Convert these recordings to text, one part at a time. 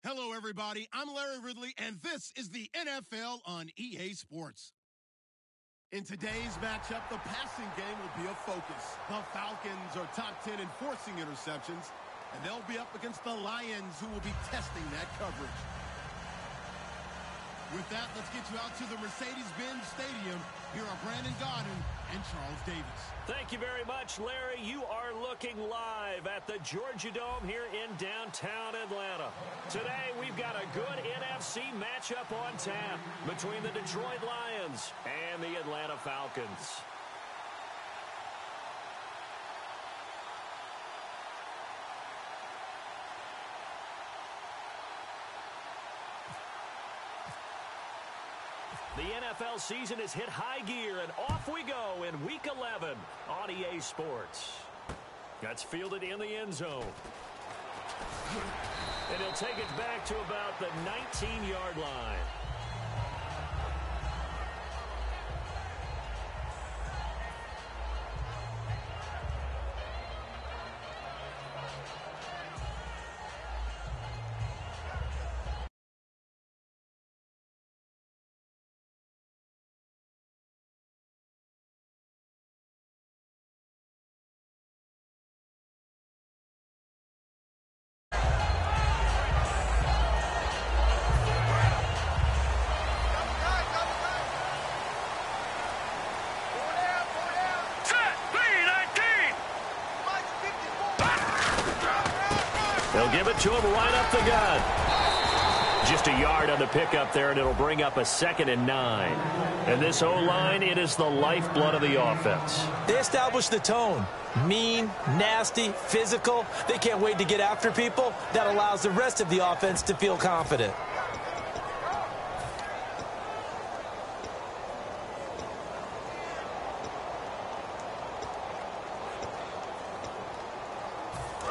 Hello, everybody. I'm Larry Ridley, and this is the NFL on EA Sports. In today's matchup, the passing game will be a focus. The Falcons are top 10 in forcing interceptions, and they'll be up against the Lions, who will be testing that coverage. With that, let's get you out to the Mercedes-Benz Stadium. Here are Brandon Gaudin and Charles Davis. Thank you very much, Larry. You are looking live at the Georgia Dome here in downtown Atlanta. Today, we've got a good NFC matchup on tap between the Detroit Lions and the Atlanta Falcons. The NFL season has hit high gear, and off we go in Week 11 on EA Sports. That's fielded in the end zone. And he'll take it back to about the 19-yard line. They'll give it to him right up the gut. Just a yard on the pickup there, and it'll bring up a 2nd and 9. And this O-line, it is the lifeblood of the offense. They established the tone. Mean, nasty, physical. They can't wait to get after people. That allows the rest of the offense to feel confident.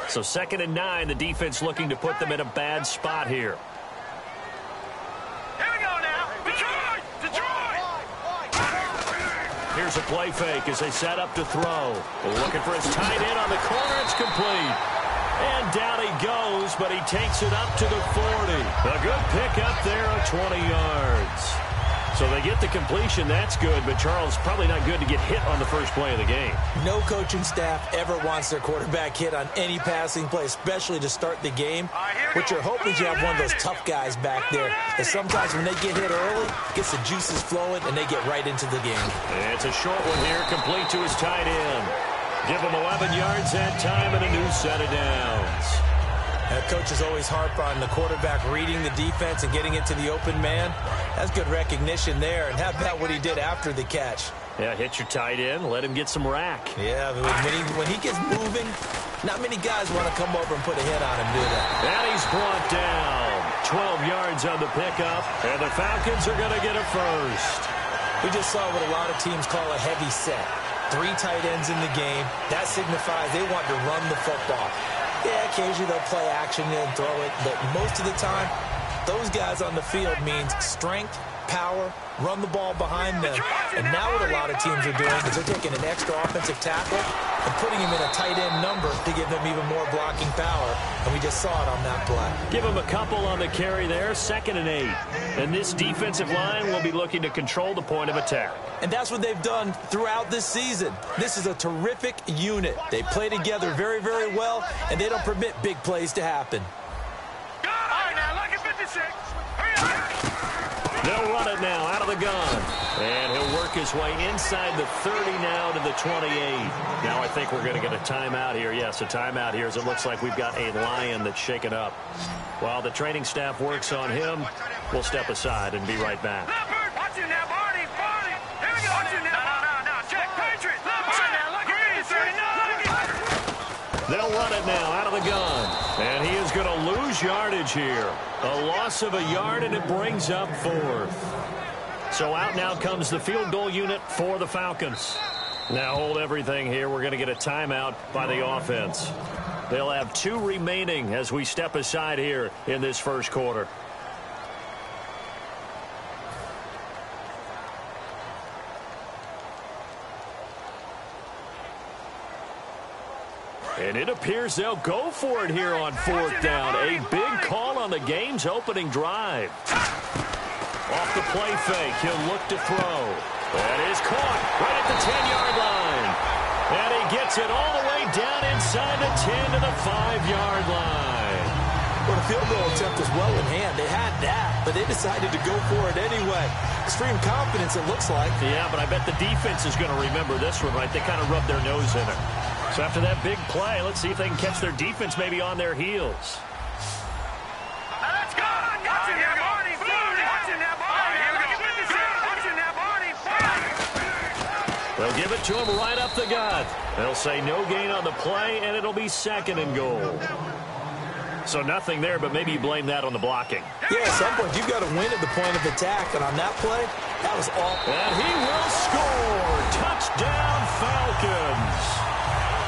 So 2nd and 9, the defense looking to put them in a bad spot here. Here we go now. Detroit! Detroit! Here's a play fake as they set up to throw. Looking for his tight end on the corner. It's complete. And down he goes, but he takes it up to the 40. A good pickup there of 20 yards. So they get the completion. That's good, but Charles, probably not good to get hit on the first play of the game. No coaching staff ever wants their quarterback hit on any passing play, especially to start the game. What you're hoping is you have one of those tough guys back there. And sometimes when they get hit early, gets the juices flowing, and they get right into the game. And it's a short one here, complete to his tight end. Give him 11 yards that time and a new set of downs. Coaches always harp on the quarterback reading the defense and getting it to the open man. That's good recognition there. And how about what he did after the catch? Yeah, hit your tight end, let him get some rack. Yeah, when he gets moving, not many guys want to come over and put a hit on him, do they? And he's brought down. 12 yards on the pickup, and the Falcons are going to get a first. We just saw what a lot of teams call a heavy set. 3 tight ends in the game. That signifies they want to run the football. Yeah, occasionally they'll play action and throw it, but most of the time, those guys on the field means strength, power, run the ball behind them. And now what a lot of teams are doing is they're taking an extra offensive tackle and putting him in a tight end number to give them even more blocking power. And we just saw it on that play. Give him a couple on the carry there, 2nd and 8. And this defensive line will be looking to control the point of attack. And that's what they've done throughout this season. This is a terrific unit. They play together very, very well, and they don't permit big plays to happen. All right, now, look at 56. Hurry up. They'll run it now out of the gun. And he'll work his way inside the 30 now to the 28. Now I think we're going to get a timeout here. Yes, a timeout here as it looks like we've got a Lion that's shaken up. While the training staff works on him, we'll step aside and be right back. Leopard, watch it now, Barney. Here we go. Watch it now. No. Check. Patriots. Leopard. Now, look at 39. They'll run it now out of the gun. And he is going to lose yardage here. A loss of a yard, and it brings up 4th. So out now comes the field goal unit for the Falcons. Now hold everything here. We're going to get a timeout by the offense. They'll have 2 remaining as we step aside here in this first quarter. And it appears they'll go for it here on 4th down. A big call on the the game's opening drive. Off the play fake, he'll look to throw. That is caught right at the 10-yard line. And he gets it all the way down inside the 10 to the 5-yard line. Well, the field goal attempt was well in hand. They had that, but they decided to go for it anyway. Extreme confidence, it looks like. Yeah, but I bet the defense is going to remember this one, right? They kind of rubbed their nose in it. So after that big play, let's see if they can catch their defense maybe on their heels. Let's go! Watching that body! Watching that body! Watching that body! They'll give it to him right up the gut. They'll say no gain on the play, and it'll be 2nd and goal. So nothing there, but maybe you blame that on the blocking. Yeah, at some point, you've got to win at the point of attack. And on that play, that was all. And he will score. Touchdown, Falcons.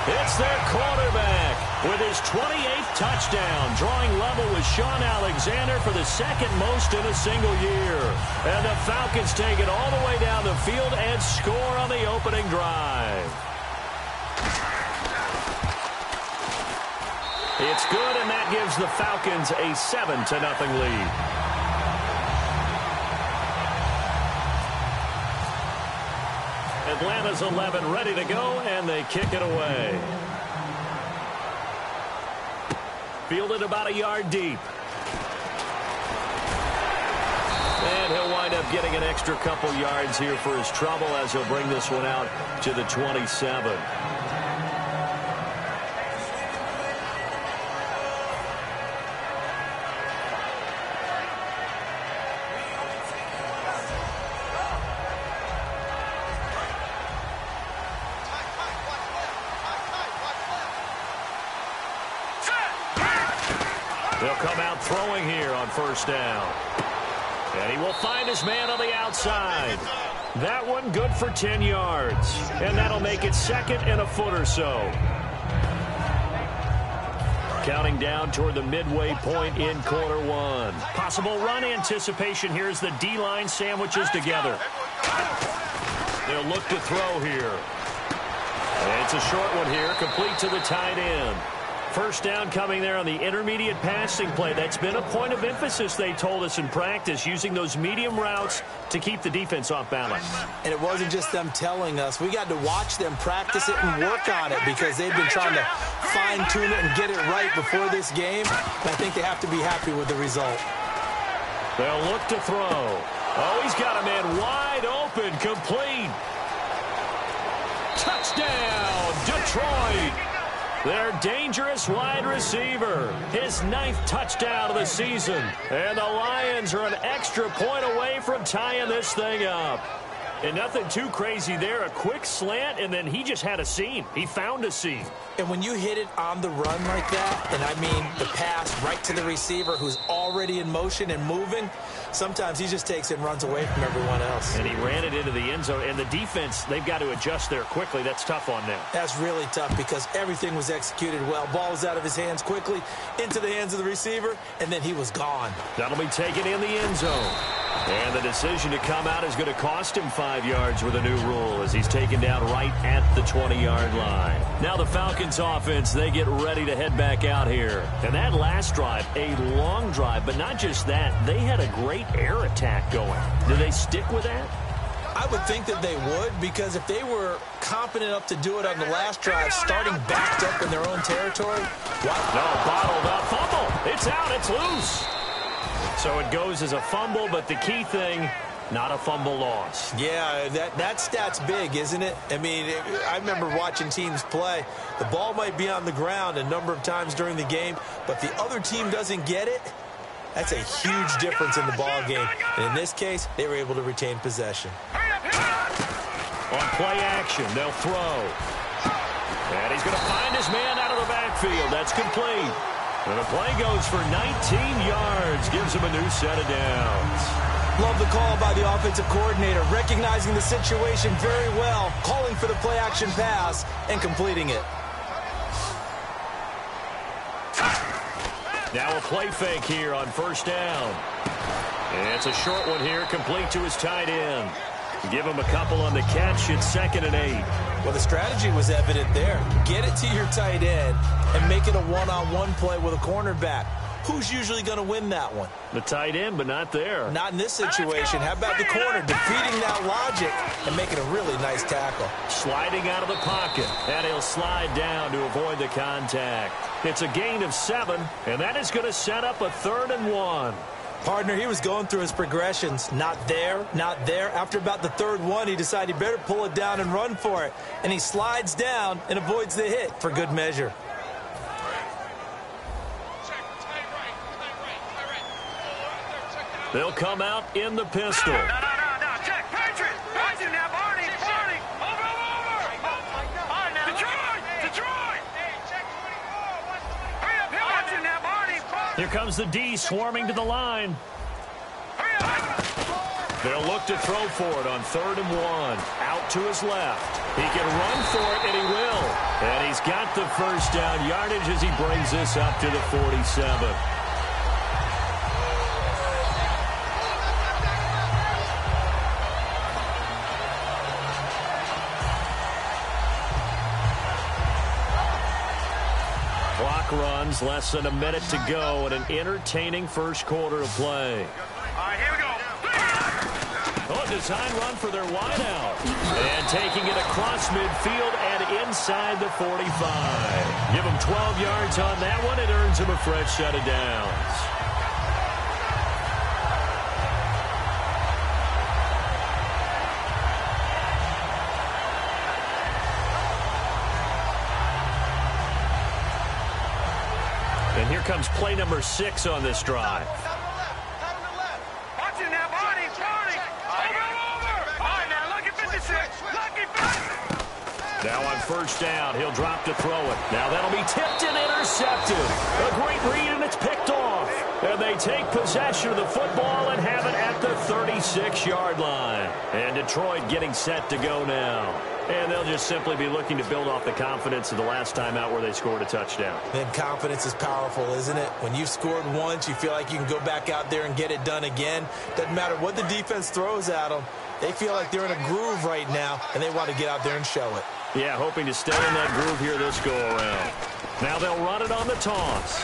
It's their quarterback with his 28th touchdown, drawing level with Sean Alexander for the 2nd most in a single year. And the Falcons take it all the way down the field and score on the opening drive. It's good, and that gives the Falcons a 7-0 lead. Atlanta's 11 ready to go, and they kick it away. Fielded about a yard deep. And he'll wind up getting an extra couple yards here for his trouble as he'll bring this one out to the 27. They'll come out throwing here on 1st down. And he will find his man on the outside. That one good for 10 yards. And that'll make it 2nd and a foot or so. Counting down toward the midway point in quarter 1. Possible run anticipation here as the D-line sandwiches together. They'll look to throw here. And it's a short one here, complete to the tight end. 1st down coming there on the intermediate passing play. That's been a point of emphasis, they told us in practice, using those medium routes to keep the defense off balance. And it wasn't just them telling us. We got to watch them practice it and work on it because they've been trying to fine-tune it and get it right before this game. And I think they have to be happy with the result. They'll look to throw. Oh, he's got a man wide open, complete. Touchdown, Detroit. Their dangerous wide receiver. His 9th touchdown of the season. And the Lions are an extra point away from tying this thing up. And nothing too crazy there. A quick slant, and then he just had a seam. He found a seam. And when you hit it on the run like that, and I mean the pass right to the receiver who's already in motion and moving, sometimes he just takes it and runs away from everyone else. And he ran it into the end zone. And the defense, they've got to adjust there quickly. That's tough on them. That's really tough because everything was executed well. Ball was out of his hands quickly, into the hands of the receiver, and then he was gone. That'll be taken in the end zone. And the decision to come out is going to cost him 5 yards with a new rule as he's taken down right at the 20-yard line. Now the Falcons offense, they get ready to head back out here. And that last drive, a long drive, but not just that. They had a great air attack going. Do they stick with that? I would think that they would because if they were competent enough to do it on the last drive, starting backed up in their own territory. What? No, bottled up. Fumble. It's out. It's loose. So it goes as a fumble, but the key thing, not a fumble loss. Yeah, that stat's big, isn't it? I mean, I remember watching teams play. The ball might be on the ground a number of times during the game, but the other team doesn't get it. That's a huge difference in the ball game. And in this case, they were able to retain possession. On play action, they'll throw. And he's going to find his man out of the backfield. That's complete. And the play goes for 19 yards. Gives him a new set of downs. Love the call by the offensive coordinator, recognizing the situation very well, calling for the play-action pass, and completing it. Now a play fake here on 1st down. And it's a short one here, complete to his tight end. Give him a couple on the catch. It's 2nd and 8. Well, the strategy was evident there. Get it to your tight end and make it a one-on-one play with a cornerback. who's usually going to win that one? The tight end, but not there. Not in this situation. How about the corner defeating that logic and making a really nice tackle? Sliding out of the pocket, and he'll slide down to avoid the contact. It's a gain of 7, and that is going to set up a 3rd and 1. Partner, he was going through his progressions. Not there, not there. After about the 3rd one, he decided he better pull it down and run for it. And he slides down and avoids the hit for good measure. They'll come out in the pistol. No. Check. Patriot. Watch him now, Barney. Over. Detroit. Hurry up. Watch him now, Barney. Here comes the D swarming to the line. They'll look to throw for it on 3rd and 1. Out to his left. He can run for it, and he will. And he's got the first down yardage as he brings this up to the 47. Clock runs, less than a minute to go, and an entertaining first quarter of play. All right, here we go. Oh, design run for their wideout. And taking it across midfield and inside the 45. Give him 12 yards on that one. It earns him a fresh set of downs. And here comes play number 6 on this drive. Watch him now, Barney. Over. All right, now, lucky 56. Lucky 56. Now on first down, he'll drop to throw it. Now that'll be tipped and intercepted. A great read, and it's picked off. And they take possession of the football and have it at the 36-yard line. And Detroit getting set to go now. And they'll just simply be looking to build off the confidence of the last time out where they scored a touchdown. And confidence is powerful, isn't it? When you've scored once, you feel like you can go back out there and get it done again. Doesn't matter what the defense throws at them. They feel like they're in a groove right now, and they want to get out there and show it. Yeah, hoping to stay in that groove here this go-around. Now they'll run it on the toss.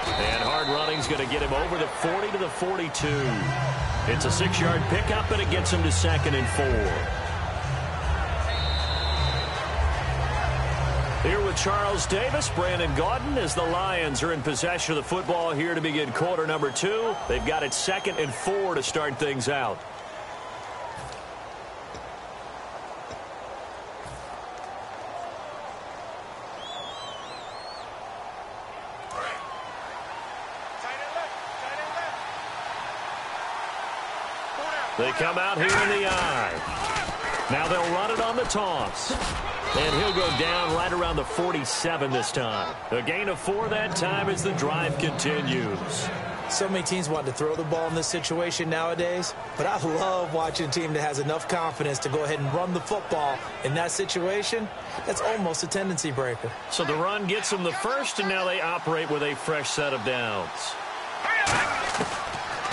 And hard running's going to get him over the 40 to the 42. It's a 6-yard pickup, and it gets him to 2nd and 4. Here with Charles Davis, Brandon Gaudin, as the Lions are in possession of the football here to begin quarter number 2. They've got it 2nd and 4 to start things out. They come out here in the eye. Now they'll run it on the toss. And he'll go down right around the 47 this time. A gain of 4 that time as the drive continues. So many teams want to throw the ball in this situation nowadays, but I love watching a team that has enough confidence to go ahead and run the football. In that situation, that's almost a tendency breaker. So the run gets them the first, and now they operate with a fresh set of downs.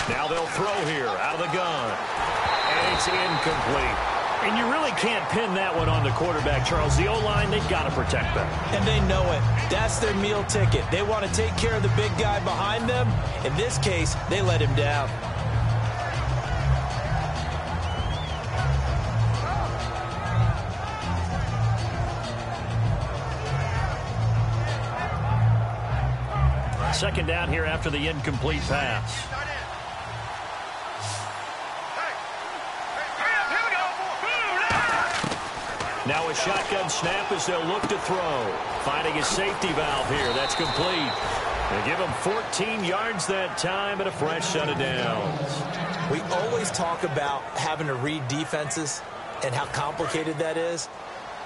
Now they'll throw here out of the gun. And it's incomplete. And you really can't pin that one on the quarterback, Charles. The O-line, they've got to protect that. And they know it. That's their meal ticket. They want to take care of the big guy behind them. In this case, they let him down. Second down here after the incomplete pass. Now a shotgun snap as they'll look to throw. Finding a safety valve here. That's complete. They give him 14 yards that time and a fresh set of downs. We always talk about having to read defenses and how complicated that is.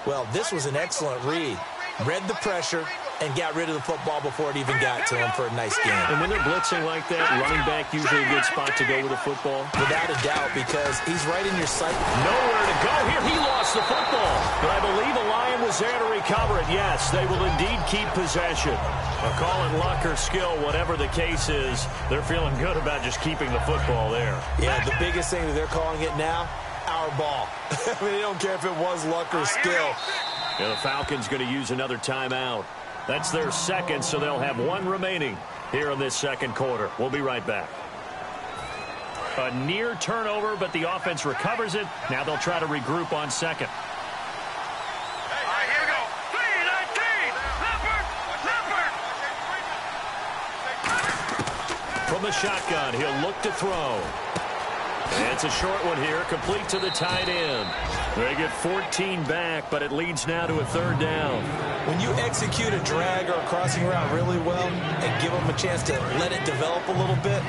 Well, this was an excellent read. Read the pressure and got rid of the football before it even got to him for a nice game. And when they're blitzing like that, running back usually a good spot to go with the football. Without a doubt, because he's right in your sight. Nowhere to go here. He lost the football. But I believe a Lion was there to recover it. Yes, they will indeed keep possession. A call in luck or skill, whatever the case is, they're feeling good about just keeping the football there. Yeah, the biggest thing that they're calling it now, our ball. I mean, they don't care if it was luck or skill. Yeah, the Falcons going to use another timeout. That's their second, so they'll have one remaining. here in this second quarter. We'll be right back. A near turnover, but the offense recovers it. Now they'll try to regroup on second. All right, here we go. 3-19. From the shotgun, he'll look to throw. And it's a short one here, complete to the tight end. They get 14 back, but it leads now to a third down. When you execute a drag or a crossing route really well and give them a chance to let it develop a little bit,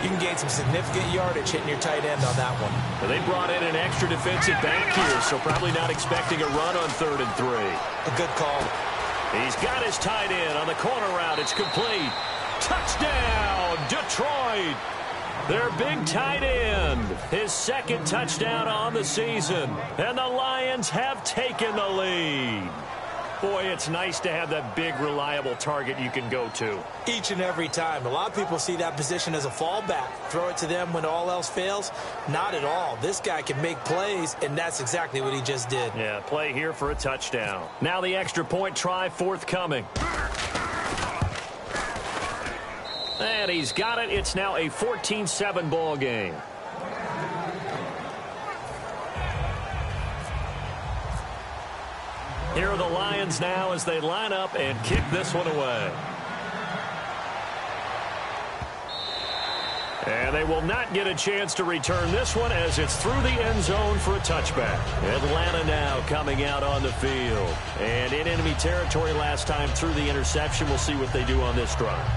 you can gain some significant yardage hitting your tight end on that one. Well, they brought in an extra defensive back here, so probably not expecting a run on 3rd and 3. A good call. He's got his tight end on the corner route. It's complete. Touchdown, Detroit. Their big tight end, his second touchdown on the season. And the Lions have taken the lead. Boy, it's nice to have that big, reliable target you can go to. Each and every time. A lot of people see that position as a fallback. Throw it to them when all else fails. Not at all. This guy can make plays, and that's exactly what he just did. Yeah, play here for a touchdown. Now the extra point try forthcoming. And he's got it. It's now a 14-7 ball game. Here are the Lions now as they line up and kick this one away. And they will not get a chance to return this one as it's through the end zone for a touchback. Atlanta now coming out on the field. And in enemy territory last time through the interception. We'll see what they do on this drive.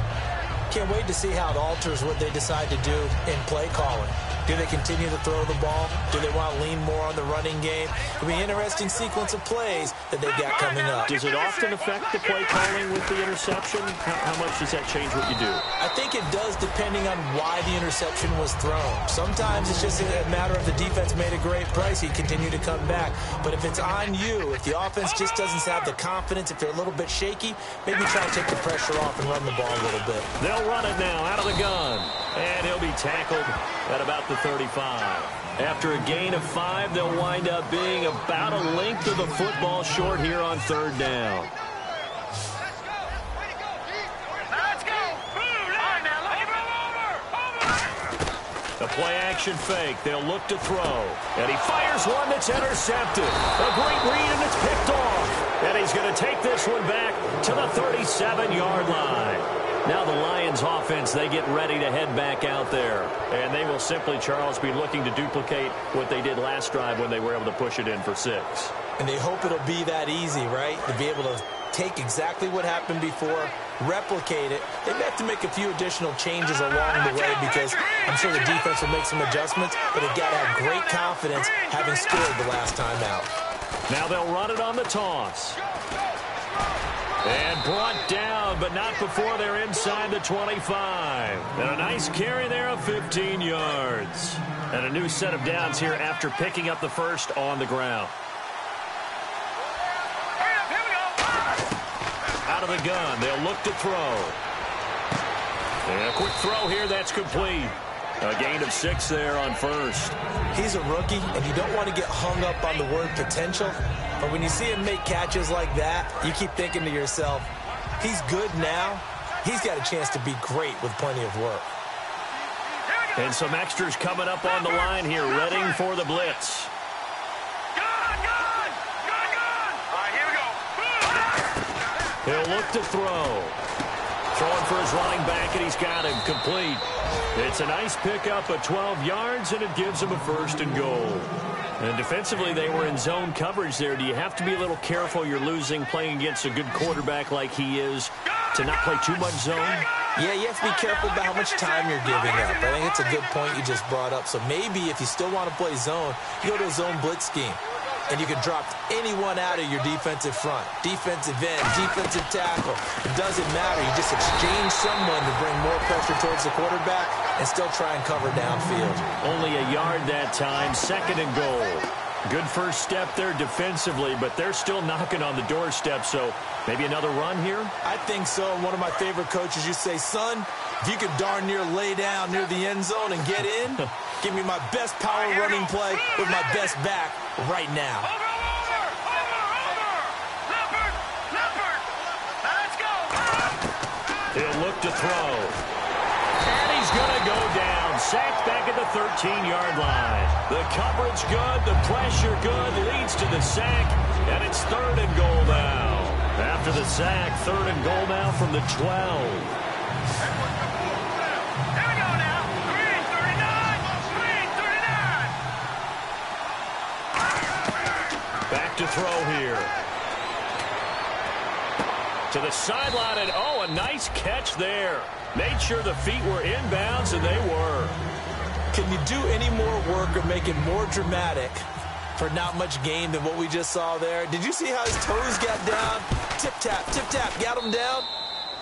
Can't wait to see how it alters what they decide to do in play calling. Do they continue to throw the ball? Do they want to lean more on the running game? It'll be an interesting sequence of plays that they've got coming up. Does it often affect the play calling with the interception? How much does that change what you do? I think it does depending on why the interception was thrown. Sometimes it's just a matter of the defense made a great play, so you continue to come back. But if it's on you, if the offense just doesn't have the confidence, if they're a little bit shaky, maybe try to take the pressure off and run the ball a little bit. They'll run it now out of the gun. And he'll be tackled at about the 35. After a gain of 5, they'll wind up being about a length of the football short here on 3rd down. A play-action fake. They'll look to throw. And he fires one that's intercepted. A great read, and it's picked off. And he's going to take this one back to the 37-yard line. Now the Lions offense, they get ready to head back out there. And they will simply, Charles, be looking to duplicate what they did last drive when they were able to push it in for 6. And they hope it'll be that easy, right? To be able to take exactly what happened before, replicate it. They may have to make a few additional changes along the way because I'm sure the defense will make some adjustments, but they've got to have great confidence having scored the last time out. Now they'll run it on the toss. And brought down, but not before they're inside the 25. And a nice carry there of 15 yards. And a new set of downs here after picking up the first on the ground. Out of the gun, they'll look to throw. And a quick throw here, that's complete. A gain of 6 there on first. He's a rookie, and you don't want to get hung up on the word potential. But when you see him make catches like that, you keep thinking to yourself, he's good now. He's got a chance to be great with plenty of work. And some extras coming up on the line here, readying for the blitz. He'll look to throw. Throwing for his running back, and he's got him complete. It's a nice pickup of 12 yards, and it gives him a 1st and goal. And defensively, they were in zone coverage there. Do you have to be a little careful? You're losing playing against a good quarterback like he is to not play too much zone? Yeah, you have to be careful about how much time you're giving up. I think it's a good point you just brought up. So maybe if you still want to play zone, you go to a zone blitz scheme. And you can drop anyone out of your defensive front. Defensive end, defensive tackle. It doesn't matter. You just exchange someone to bring more pressure towards the quarterback and still try and cover downfield. Only a yard that time, 2nd and goal. Good first step there defensively, but they're still knocking on the doorstep, so maybe another run here? I think so. One of my favorite coaches used to say, son, if you could darn near lay down near the end zone and get in, give me my best power running play with my best back right now. He'll look to throw. And he's going to go down. Sacked back at the 13-yard line. The coverage good. The pressure good. Leads to the sack. And it's 3rd and goal now. After the sack, 3rd and goal now from the 12. Back to throw here. To the sideline, and oh, a nice catch there. Made sure the feet were inbounds, and they were. Can you do any more work or make it more dramatic for not much gain than what we just saw there? Did you see how his toes got down? Tip, tap, got him down.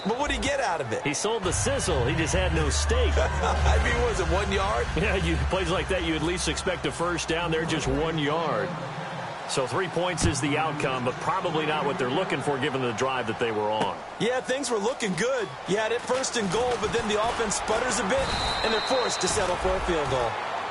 But what did he get out of it? He sold the sizzle. He just had no steak. I mean, was it 1 yard? Yeah, plays like that, you at least expect a first down. They're just 1 yard. So 3 points is the outcome, but probably not what they're looking for given the drive that they were on. Yeah, things were looking good. You had it 1st and goal, but then the offense sputters a bit, and they're forced to settle for a field goal.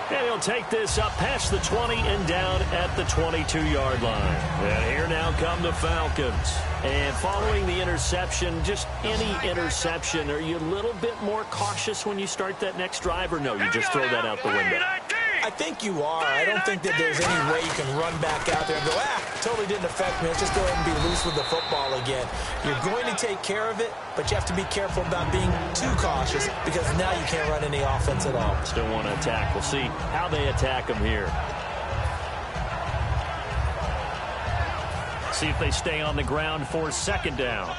And he'll take this up past the 20 and down at the 22-yard line. And here now come the Falcons. And following the interception, just any interception, are you a little bit more cautious when you start that next drive, or no, you just throw that out the window? I think you are. I don't think that there's any way you can run back out there and go, totally didn't affect me. Let's just go ahead and be loose with the football again. You're going to take care of it, but you have to be careful about being too cautious because now you can't run any offense at all. Still want to attack. We'll see how they attack them here. See if they stay on the ground for 2nd down.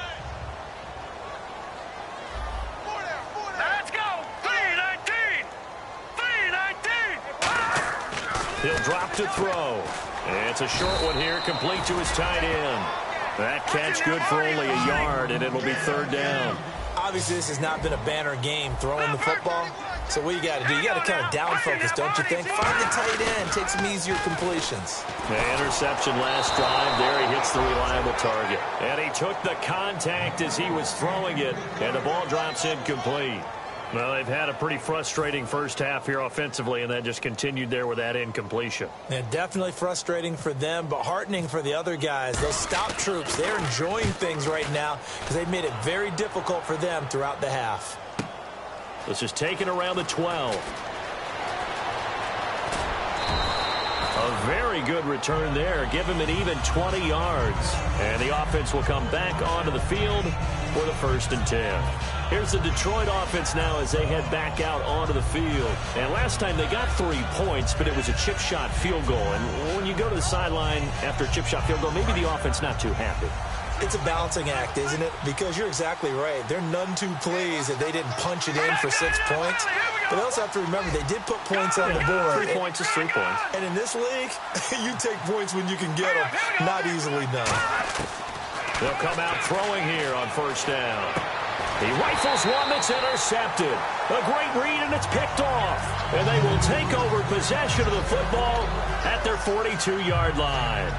He'll drop to throw. And it's a short one here, complete to his tight end. That catch good for only a yard, and it'll be 3rd down. Obviously, this has not been a banner game throwing the football. So what you got to do, you got to kind of down focus, don't you think? Find the tight end, take some easier completions. The interception last drive. There he hits the reliable target. And he took the contact as he was throwing it, and the ball drops incomplete. Well, they've had a pretty frustrating first half here offensively, and that just continued there with that incompletion. And definitely frustrating for them, but heartening for the other guys. Those stop troops, they're enjoying things right now because they've made it very difficult for them throughout the half. This is taken around the 12. A very good return there. Give him an even 20 yards. And the offense will come back onto the field for the 1st and 10. Here's the Detroit offense now as they head back out onto the field. And last time they got 3 points, but it was a chip shot field goal. And when you go to the sideline after a chip shot field goal, maybe the offense not too happy. It's a balancing act, isn't it? Because you're exactly right. They're none too pleased that they didn't punch it in for 6 points. But they also have to remember they did put points on the board. 3 points is 3 points. And in this league, you take points when you can get them. Not easily done. They'll come out throwing here on 1st down. He rifles one that's intercepted. A great read, and it's picked off. And they will take over possession of the football at their 42-yard line.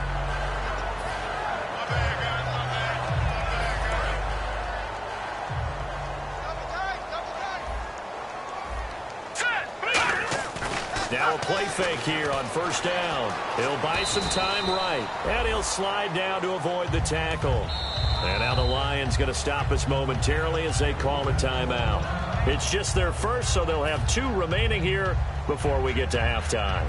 Now a play fake here on 1st down. He'll buy some time right, and he'll slide down to avoid the tackle. And now the Lions going to stop us momentarily as they call a timeout. It's just their first, so they'll have 2 remaining here before we get to halftime.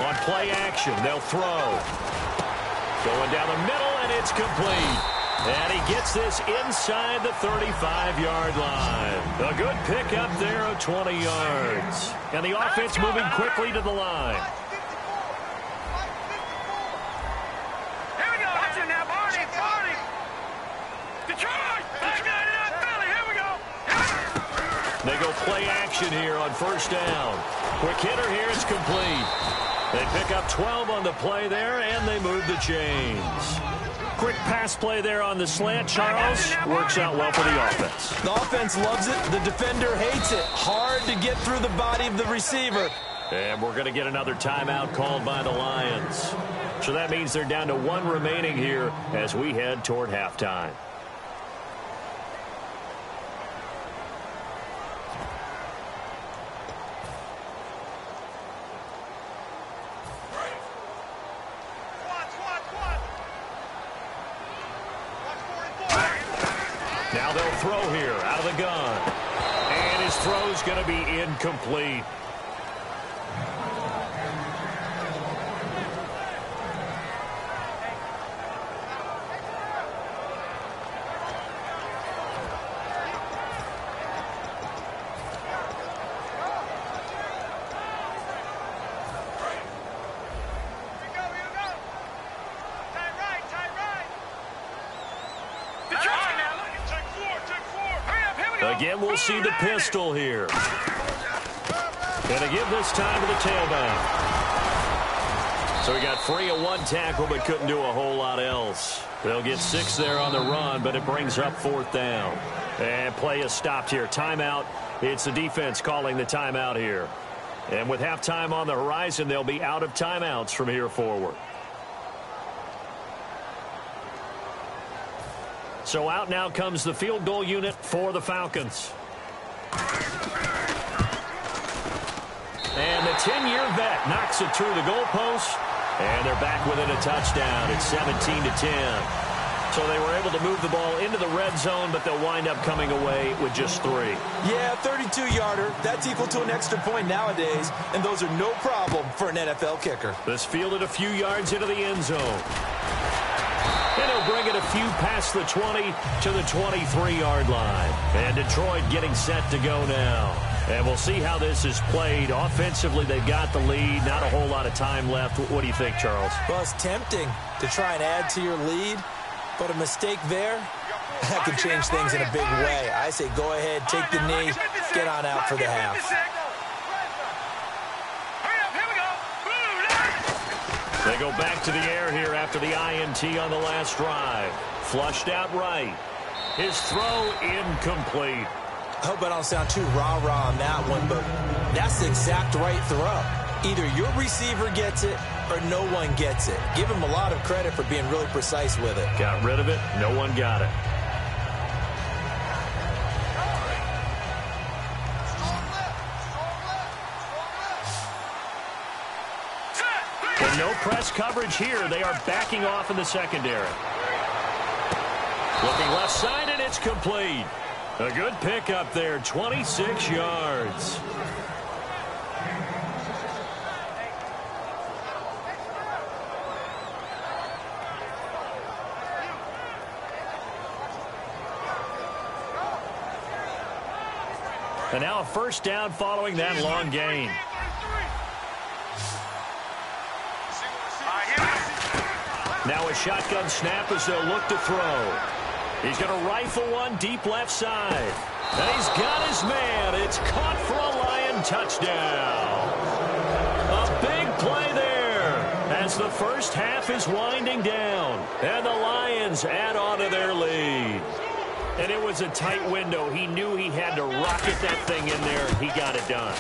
On play action, they'll throw. Going down the middle, and it's complete. And he gets this inside the 35-yard line. A good pickup there of 20 yards. And the offense moving quickly to the line. Here we go. Watch it now, Barney. Detroit. Philly. Here we go. They go play action here on 1st down. Quick hitter here. It's complete. They pick up 12 on the play there, and they move the chains. Quick pass play there on the slant, Charles. Works out well for the offense. The offense loves it. The defender hates it. Hard to get through the body of the receiver. And we're going to get another timeout called by the Lions. So that means they're down to 1 remaining here as we head toward halftime. Now they'll throw here out of the gun. And his throw's going to be incomplete. Again, we'll see the pistol here. And again, this time to the tailback. So he got free of one tackle, but couldn't do a whole lot else. They'll get 6 there on the run, but it brings up 4th down. And play is stopped here. Timeout. It's the defense calling the timeout here. And with halftime on the horizon, they'll be out of timeouts from here forward. So out now comes the field goal unit for the Falcons. And the 10-year vet knocks it through the goalpost. And they're back within a touchdown. It's 17-10. So they were able to move the ball into the red zone, but they'll wind up coming away with just 3. Yeah, 32-yarder. That's equal to an extra point nowadays, and those are no problem for an NFL kicker. This fielded a few yards into the end zone. And he'll bring it a few past the 20 to the 23-yard line. And Detroit getting set to go now. And we'll see how this is played. Offensively, they've got the lead. Not a whole lot of time left. What do you think, Charles? Well, it's tempting to try and add to your lead, but a mistake there, that could change things in a big way. I say go ahead, take the knee, get on out for the half. They go back to the air here after the INT on the last drive. Flushed out right. His throw incomplete. I hope I don't sound too rah-rah on that one, but that's the exact right throw. Either your receiver gets it or no one gets it. Give him a lot of credit for being really precise with it. Got rid of it. No one got it. And no press coverage here. They are backing off in the secondary. Looking left side, and it's complete. A good pick up there, 26 yards. And now a first down following that long gain. Now a shotgun snap as they'll look to throw. He's going to rifle one deep left side. And he's got his man. It's caught for a Lion touchdown. A big play there as the first half is winding down. And the Lions add on to their lead. And it was a tight window. He knew he had to rocket that thing in there, and he got it done.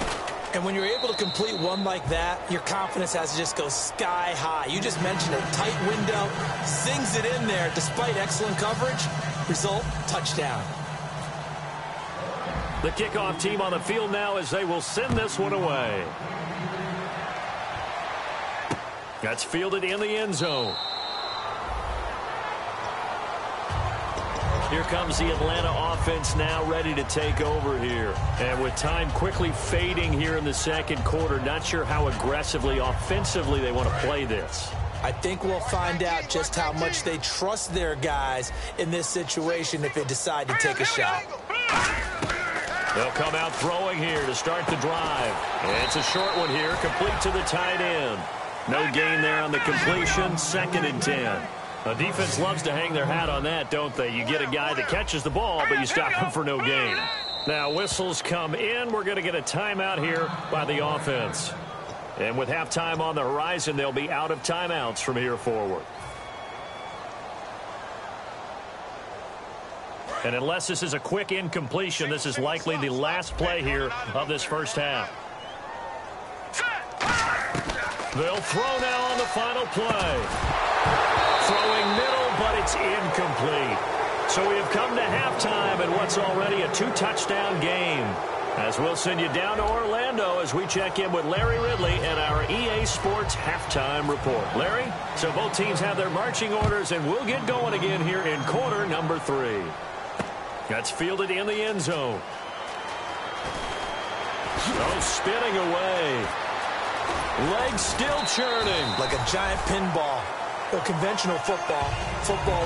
And when you're able to complete one like that, your confidence has to just go sky high. You just mentioned a tight window, sings it in there despite excellent coverage. Result, touchdown. The kickoff team on the field now as they will send this one away. That's fielded in the end zone. Here comes the Atlanta offense now ready to take over here. And with time quickly fading here in the second quarter, not sure how aggressively, offensively they want to play this. I think we'll find out just how much they trust their guys in this situation if they decide to take a shot. They'll come out throwing here to start the drive. And it's a short one here, complete to the tight end. No gain there on the completion, 2nd and 10. A defense loves to hang their hat on that, don't they? You get a guy that catches the ball, but you stop him for no gain. Now whistles come in. We're going to get a timeout here by the offense. And with halftime on the horizon, they'll be out of timeouts from here forward. And unless this is a quick incompletion, this is likely the last play here of this first half. They'll throw now on the final play. Throwing middle, but it's incomplete. So we have come to halftime in what's already a 2-touchdown game. As we'll send you down to Orlando as we check in with Larry Ridley and our EA Sports Halftime Report. Larry, so both teams have their marching orders, and we'll get going again here in quarter number 3. That's fielded in the end zone. Oh, spinning away. Legs still churning. Like a giant pinball. Conventional football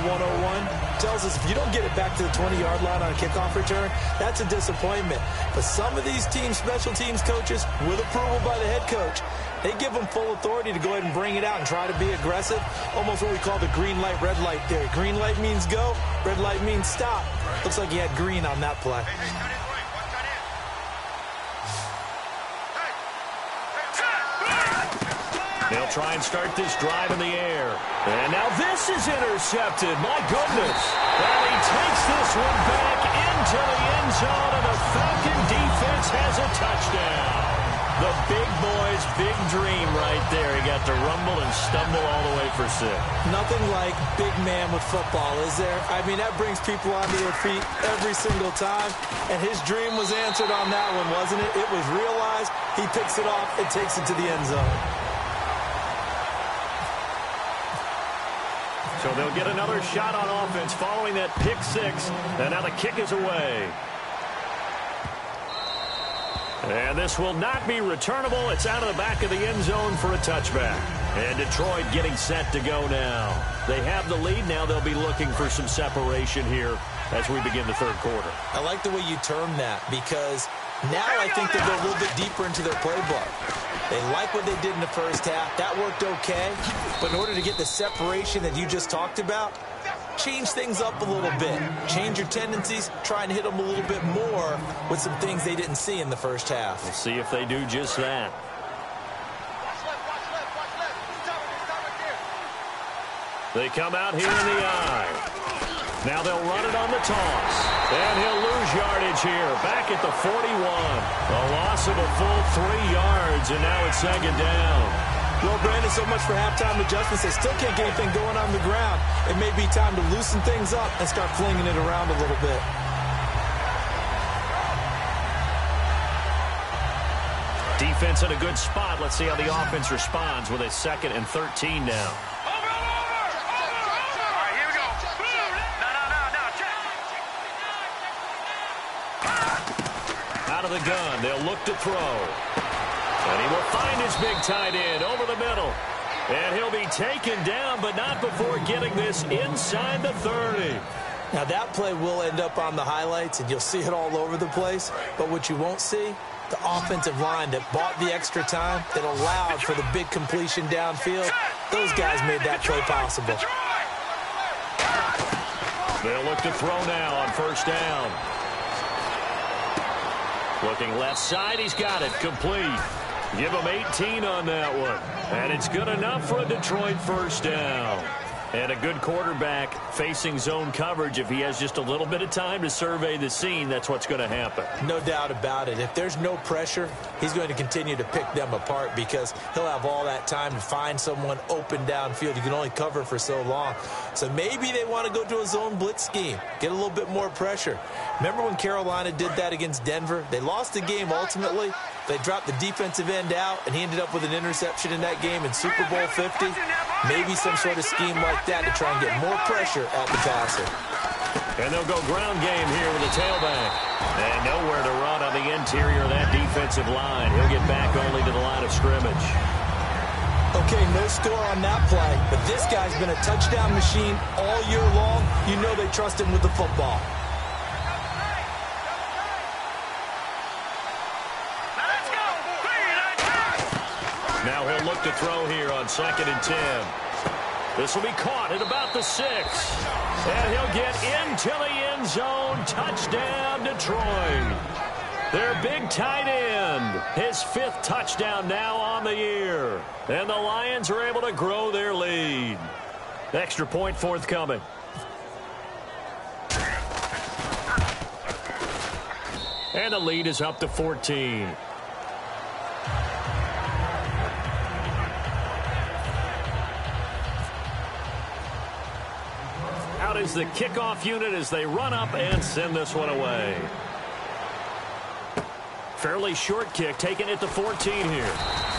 101, tells us if you don't get it back to the 20-yard line on a kickoff return, that's a disappointment. But some of these teams, special teams coaches, with approval by the head coach, they give them full authority to go ahead and bring it out and try to be aggressive. Almost what we call the green light, red light theory. Green light means go, red light means stop. Looks like he had green on that play. They'll try and start this drive in the air. And now this is intercepted. My goodness. Well, he takes this one back into the end zone, and the Falcon defense has a touchdown. The big boy's big dream right there. He got to rumble and stumble all the way for 6. Nothing like big man with football, is there? I mean, that brings people onto their feet every single time. And his dream was answered on that one, wasn't it? It was realized. He picks it off and takes it to the end zone. So they'll get another shot on offense following that pick 6. And now the kick is away. And this will not be returnable. It's out of the back of the end zone for a touchback. And Detroit getting set to go now. They have the lead. Now they'll be looking for some separation here as we begin the third quarter. I like the way you term that, because now I think they'll go a little bit deeper into their playbook. They like what they did in the first half. That worked okay. But in order to get the separation that you just talked about, change things up a little bit. Change your tendencies. Try and hit them a little bit more with some things they didn't see in the first half. We'll see if they do just that. They come out here in the eye. Now they'll run it on the toss. And he'll lose yardage here. Back at the 41. A loss of a full 3 yards, and now it's second down. Well, Brandon, so much for halftime adjustments. They still can't get anything going on the ground. It may be time to loosen things up and start flinging it around a little bit. Defense in a good spot. Let's see how the offense responds with a 2nd and 13 now. Out of the gun, they'll look to throw. And he will find his big tight end over the middle. And he'll be taken down, but not before getting this inside the 30. Now that play will end up on the highlights, and you'll see it all over the place. But what you won't see, the offensive line that bought the extra time, that allowed for the big completion downfield, those guys made that play possible. They'll look to throw now on first down. Looking left side, he's got it, complete. Give him 18 on that one. And it's good enough for a Detroit first down. And a good quarterback facing zone coverage. If he has just a little bit of time to survey the scene, that's what's going to happen. No doubt about it. If there's no pressure, he's going to continue to pick them apart because he'll have all that time to find someone open downfield. You can only cover for so long. So maybe they want to go to a zone blitz scheme, get a little bit more pressure. Remember when Carolina did that against Denver? They lost the game ultimately. They dropped the defensive end out, and he ended up with an interception in that game in Super Bowl 50. Maybe some sort of scheme like that to try and get more pressure at the passer. And they'll go ground game here with a tailback. And nowhere to run on the interior of that defensive line. He'll get back only to the line of scrimmage. Okay, no score on that play, but this guy's been a touchdown machine all year long. You know they trust him with the football. Now he'll look to throw here on 2nd and 10. This will be caught at about the 6. And he'll get into the end zone. Touchdown, Detroit. Their big tight end. His 5th touchdown now on the year. And the Lions are able to grow their lead. Extra point forthcoming. And the lead is up to 14. Out is the kickoff unit as they run up and send this one away. Fairly short kick, taking it to 14 here.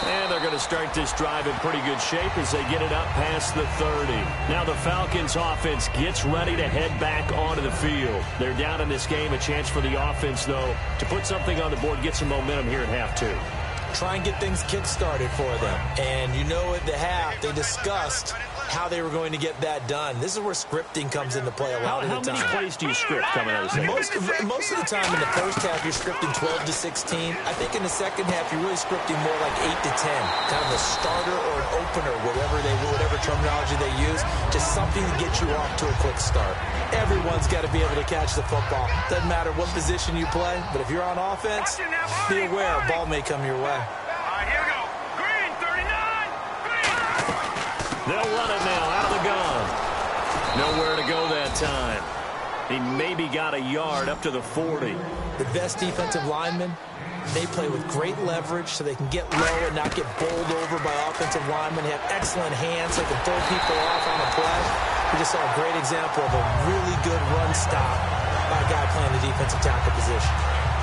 And they're going to start this drive in pretty good shape as they get it up past the 30. Now the Falcons offense gets ready to head back onto the field. They're down in this game. A chance for the offense, though, to put something on the board, get some momentum here at half two. Try and get things kick-started for them. And you know at the half, they discussed how they were going to get that done. This is where scripting comes into play a lot of the time. How many plays do you script coming out of the second? Most of the time in the first half, you're scripting 12 to 16. I think in the second half, you're really scripting more like 8 to 10. Kind of a starter or an opener, whatever terminology they use. Just something to get you off to a quick start. Everyone's got to be able to catch the football. Doesn't matter what position you play, but if you're on offense, be aware a ball may come your way. Here we go. Green, 39. They'll run it now out of the gun. Nowhere to go that time. He maybe got a yard up to the 40. The best defensive linemen, they play with great leverage so they can get low and not get bowled over by offensive linemen. They have excellent hands so they can throw people off on a play. We just saw a great example of a really good run stop by a guy playing the defensive tackle position.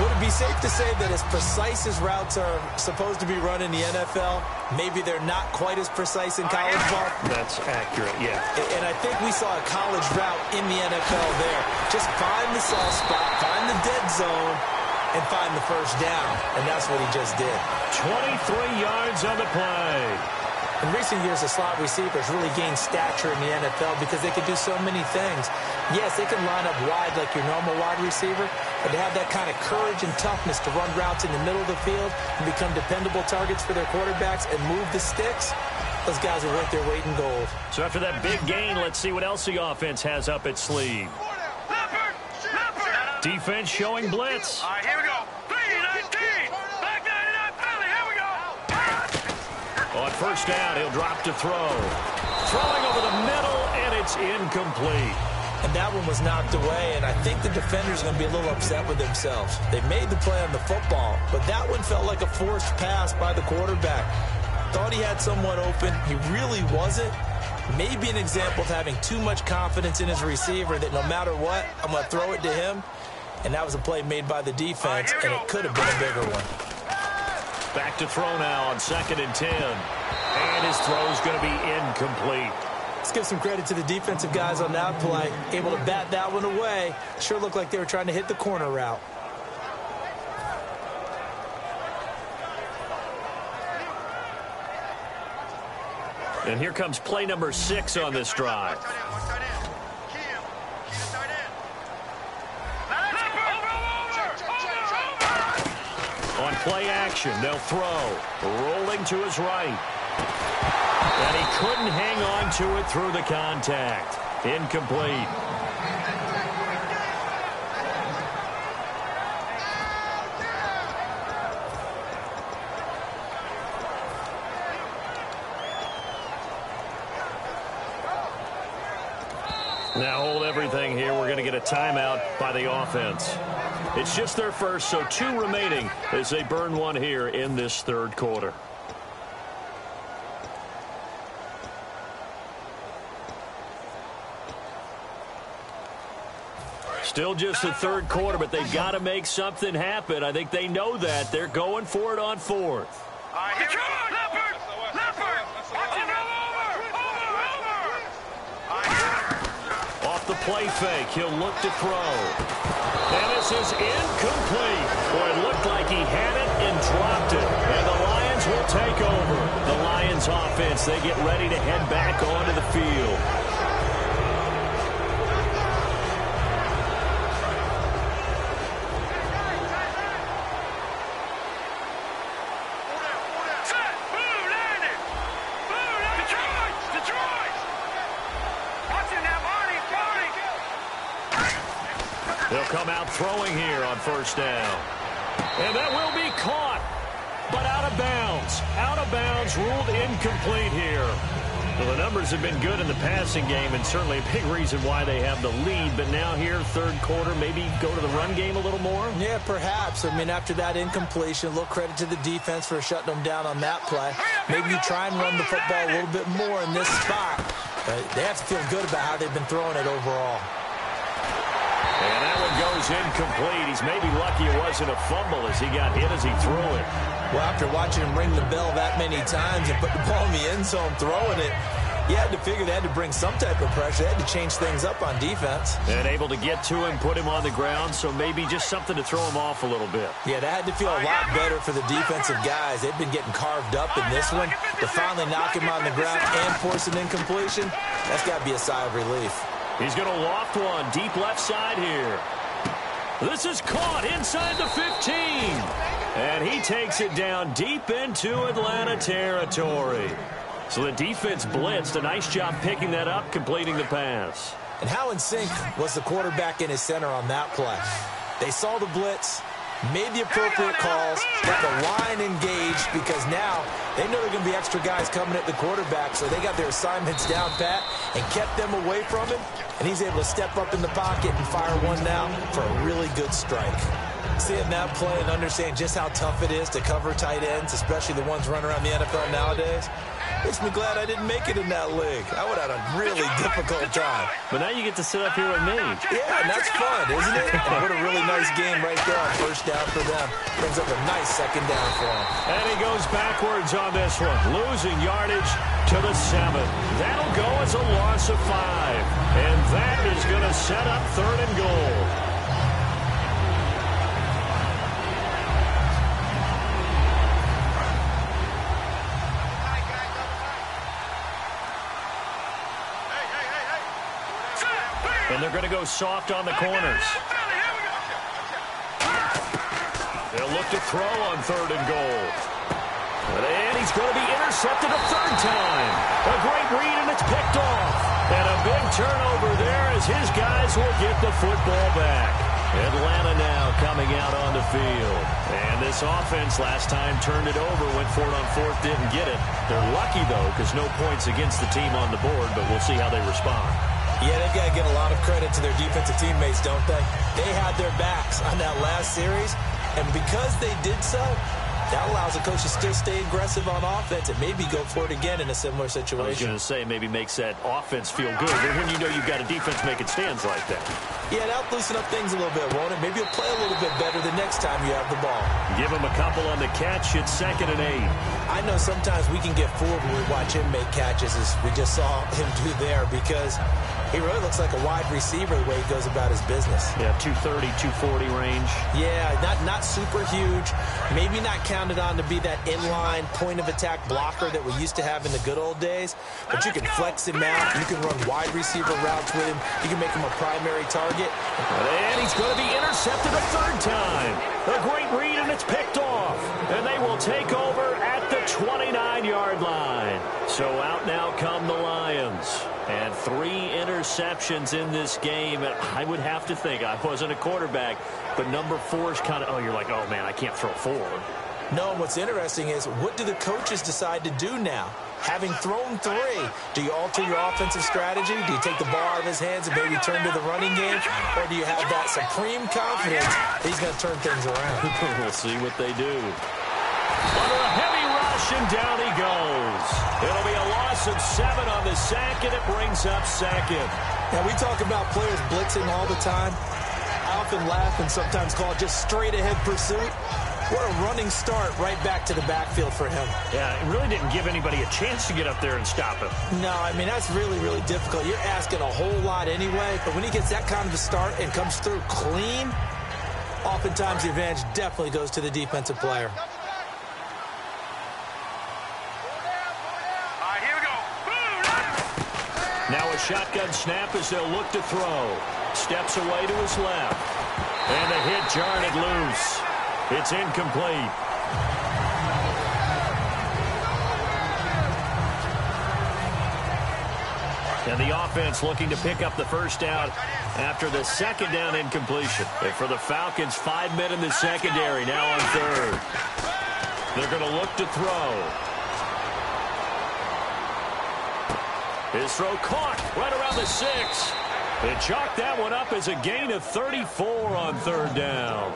Would it be safe to say that as precise as routes are supposed to be run in the NFL, maybe they're not quite as precise in college ball? That's accurate, yeah. And I think we saw a college route in the NFL there. Just find the soft spot, find the dead zone, and find the first down. And that's what he just did. 23 yards on the play. In recent years, the slot receivers really gained stature in the NFL because they could do so many things. Yes, they can line up wide like your normal wide receiver, but to have that kind of courage and toughness to run routes in the middle of the field and become dependable targets for their quarterbacks and move the sticks, those guys are worth their weight in gold. So after that big gain, let's see what else the offense has up its sleeve. Defense showing blitz. Here we go. 3-19. Back 99 penalty. Here we go. On first down, he'll drop to throw. Throwing over the middle, and it's incomplete. And that one was knocked away, and I think the defenders are going to be a little upset with themselves. They made the play on the football, but that one felt like a forced pass by the quarterback. Thought he had someone open. He really wasn't. Maybe an example of having too much confidence in his receiver that no matter what, I'm going to throw it to him. And that was a play made by the defense, and it could have been a bigger one. Back to throw now on 2nd and 10. And his throw's going to be incomplete. Let's give some credit to the defensive guys on that play. Able to bat that one away. Sure looked like they were trying to hit the corner route. And here comes play number 6 on this drive. On play action, they'll throw. Rolling to his right. And he couldn't hang on to it through the contact. Incomplete. Now hold everything here. We're going to get a timeout by the offense. It's just their first, so 2 remaining as they burn one here in this 3rd quarter. Still just the 3rd quarter, but they've got to make something happen. I think they know that. They're going for it on 4th. Off the play fake, he'll look to throw. And this is incomplete. Boy, it looked like he had it and dropped it. And the Lions will take over. The Lions offense, they get ready to head back onto the field. They'll come out throwing here on first down. And that will be caught, but out of bounds. Out of bounds, ruled incomplete here. Well, the numbers have been good in the passing game, and certainly a big reason why they have the lead. But now here, 3rd quarter, maybe go to the run game a little more? Yeah, perhaps. I mean, after that incompletion, a little credit to the defense for shutting them down on that play. Maybe you try and run the football a little bit more in this spot. But they have to feel good about how they've been throwing it overall. And that one goes incomplete. He's maybe lucky it wasn't a fumble as he got hit as he threw it. Well, after watching him ring the bell that many times and put the ball in the end zone throwing it, you had to figure they had to bring some type of pressure. They had to change things up on defense. And able to get to him, put him on the ground, so maybe just something to throw him off a little bit. Yeah, that had to feel a lot better for the defensive guys. They've been getting carved up in this one. To finally knock him on the ground and force an incompletion, that's got to be a sigh of relief. He's going to loft one deep left side here. This is caught inside the 15. And he takes it down deep into Atlanta territory. So the defense blitzed. A nice job picking that up, completing the pass. And how in sync was the quarterback in his center on that play? They saw the blitz, made the appropriate calls, got the line engaged because now they know there are going to be extra guys coming at the quarterback, so they got their assignments down pat and kept them away from him, and he's able to step up in the pocket and fire one now for a really good strike. Seeing that play and understand just how tough it is to cover tight ends, especially the ones running around the NFL nowadays, makes me glad I didn't make it in that league. I would have had a really difficult time. But now you get to sit up here with me. Yeah, and that's fun, isn't it? And what a really nice game right there on first down for them. Brings up a nice second down for them. And he goes backwards on this one, losing yardage to the 7. That'll go as a loss of 5. And that is going to set up 3rd and goal. And they're going to go soft on the corners. They'll look to throw on 3rd and goal. And he's going to be intercepted a 3rd time. A great read, and it's picked off. And a big turnover there as his guys will get the football back. Atlanta now coming out on the field. And this offense last time turned it over, went for it on 4th, didn't get it. They're lucky, though, because no points against the team on the board, but we'll see how they respond. Yeah, they've got to give a lot of credit to their defensive teammates, don't they? They had their backs on that last series, and because they did so, that allows the coach to still stay aggressive on offense and maybe go for it again in a similar situation. I was going to say, maybe makes that offense feel good. But when you know you've got a defense making stands like that. Yeah, that'll loosen up things a little bit, won't it? Maybe you'll play a little bit better the next time you have the ball. Give him a couple on the catch. It's 2nd and 8. I know sometimes we can get fooled when we watch him make catches, as we just saw him do there, because he really looks like a wide receiver the way he goes about his business. Yeah, 230, 240 range. Yeah, not super huge. Maybe not counted on to be that inline point-of-attack blocker that we used to have in the good old days. But you can flex him out. You can run wide receiver routes with him. You can make him a primary target. And he's going to be intercepted a 3rd time. A great read, and it's picked off. And they will take over at the 29-yard line. So out now come the Lions. And 3 interceptions in this game. And I would have to think, I wasn't a quarterback, but number 4 is kind of, you're like, oh, man, I can't throw 4. No, and what's interesting is, what do the coaches decide to do now? Having thrown 3, do you alter your offensive strategy? Do you take the ball out of his hands and maybe turn to the running game? Or do you have that supreme confidence that he's going to turn things around? We'll see what they do. Under a heavy rush, and down he goes. It'll be a loss of 7 on the sack, and it brings up 2nd. Now, we talk about players blitzing all the time. I often laugh and sometimes call it just straight-ahead pursuit. What a running start right back to the backfield for him. Yeah, it really didn't give anybody a chance to get up there and stop him. No, I mean, that's really, really difficult. You're asking a whole lot anyway, but when he gets that kind of a start and comes through clean, oftentimes the advantage definitely goes to the defensive player. Now a shotgun snap as they'll look to throw. Steps away to his left. And the hit jarred it loose. It's incomplete. And the offense looking to pick up the first down after the 2nd down incompletion. And for the Falcons, 5 men in the secondary, now on 3rd. They're going to look to throw. His throw caught right around the 6. They chalked that one up as a gain of 34 on 3rd down.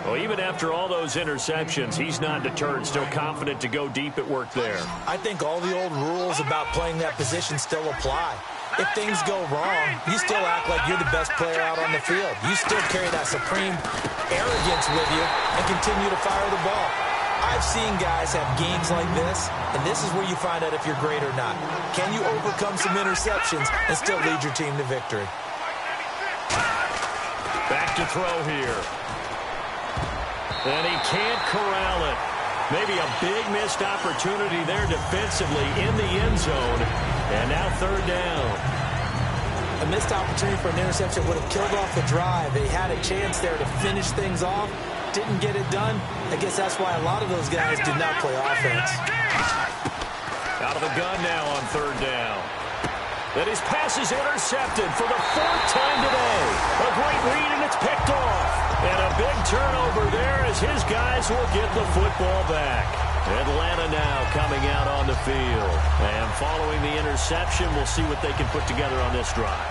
Well, even after all those interceptions, he's not deterred, still confident to go deep at work there. I think all the old rules about playing that position still apply. if things go wrong, you still act like you're the best player out on the field. You still carry that supreme arrogance with you and continue to fire the ball. I've seen guys have games like this, and this is where you find out if you're great or not. Can you overcome some interceptions and still lead your team to victory? Back to throw here. And he can't corral it. Maybe a big missed opportunity there defensively in the end zone. And now third down. A missed opportunity for an interception would have killed off the drive. They had a chance there to finish things off. Didn't get it done. I guess that's why a lot of those guys did not play offense. Out of the gun now on third down. And his pass is intercepted for the fourth time today. A great read, and it's picked off. And a big turnover there as his guys will get the football back. Atlanta now coming out on the field. And following the interception, we'll see what they can put together on this drive.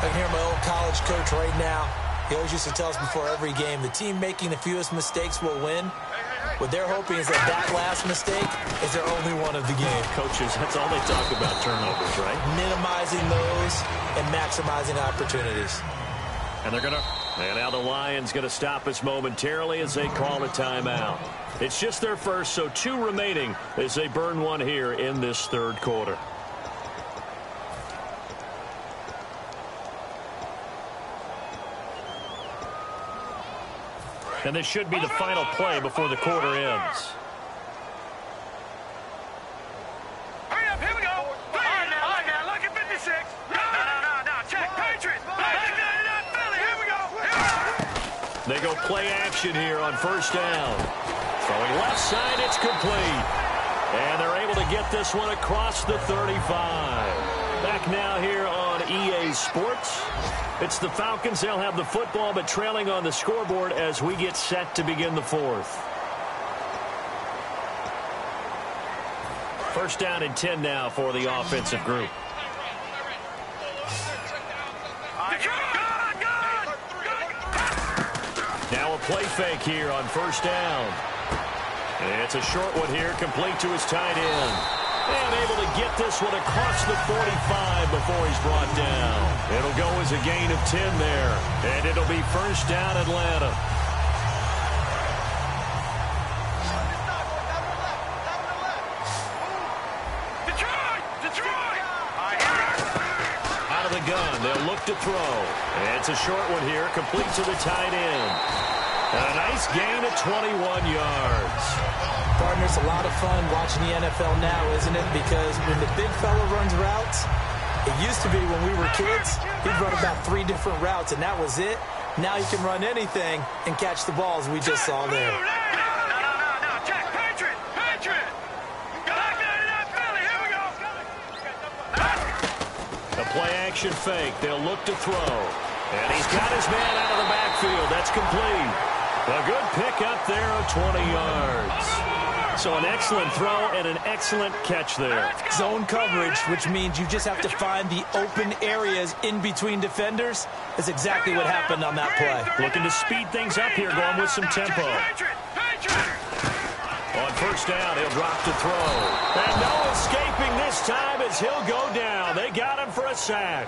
I can hear my old college coach right now. He always used to tell us before every game, the team making the fewest mistakes will win. What they're hoping is that last mistake is their only one of the game. Coaches, that's all they talk about, turnovers, right? Minimizing those and maximizing opportunities. And now the Lions going to stop us momentarily as they call a timeout. It's just their first, so 2 remaining as they burn one here in this third quarter. And this should be the final play before the quarter ends. Hurry up, here we go. All right, now, look at 56. No, check, Patriots. Philly, here we go. They go play action here on first down. Throwing left side, it's complete. And they're able to get this one across the 35. Back now here on EA Sports. It's the Falcons. They'll have the football, but trailing on the scoreboard as we get set to begin the fourth. First down and 10 now for the offensive group. Now a play fake here on first down. It's a short one here, complete to his tight end. And able to get this one across the 45 before he's brought down. It'll go as a gain of 10 there. And it'll be first down Atlanta. Detroit! Out of the gun, they'll look to throw. And it's a short one here, complete to the tight end. And a nice gain of 21 yards. Partner, it's a lot of fun watching the NFL now, isn't it? Because when the big fella runs routes, it used to be when we were kids, he'd run about 3 different routes, and that was it. Now you can run anything and catch the balls we just saw there. No, check, Patriot! Philly, here we go. A play-action fake. They'll look to throw. And he's got his man out of the backfield. That's complete. A good pickup there of 20 yards. So an excellent throw and an excellent catch there. Zone coverage, which means you just have to find the open areas in between defenders, is exactly what happened on that play. Looking to speed things up here, going with some tempo. On first down, he'll drop to throw. And no escaping this time as he'll go down. They got him for a sack.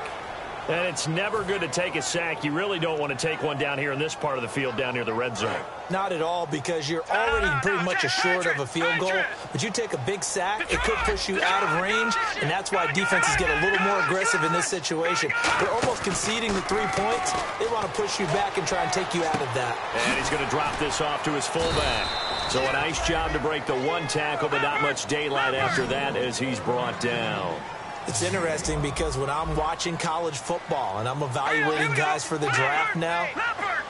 And it's never good to take a sack. You really don't want to take one down here in this part of the field, down near the red zone. Not at all, because you're already pretty much assured of a field goal. But you take a big sack, it could push you out of range, and that's why defenses get a little more aggressive in this situation. They're almost conceding the 3 points. They want to push you back and try and take you out of that. And he's going to drop this off to his fullback. So a nice job to break the 1 tackle, but not much daylight after that as he's brought down. It's interesting because when I'm watching college football and I'm evaluating guys for the draft now,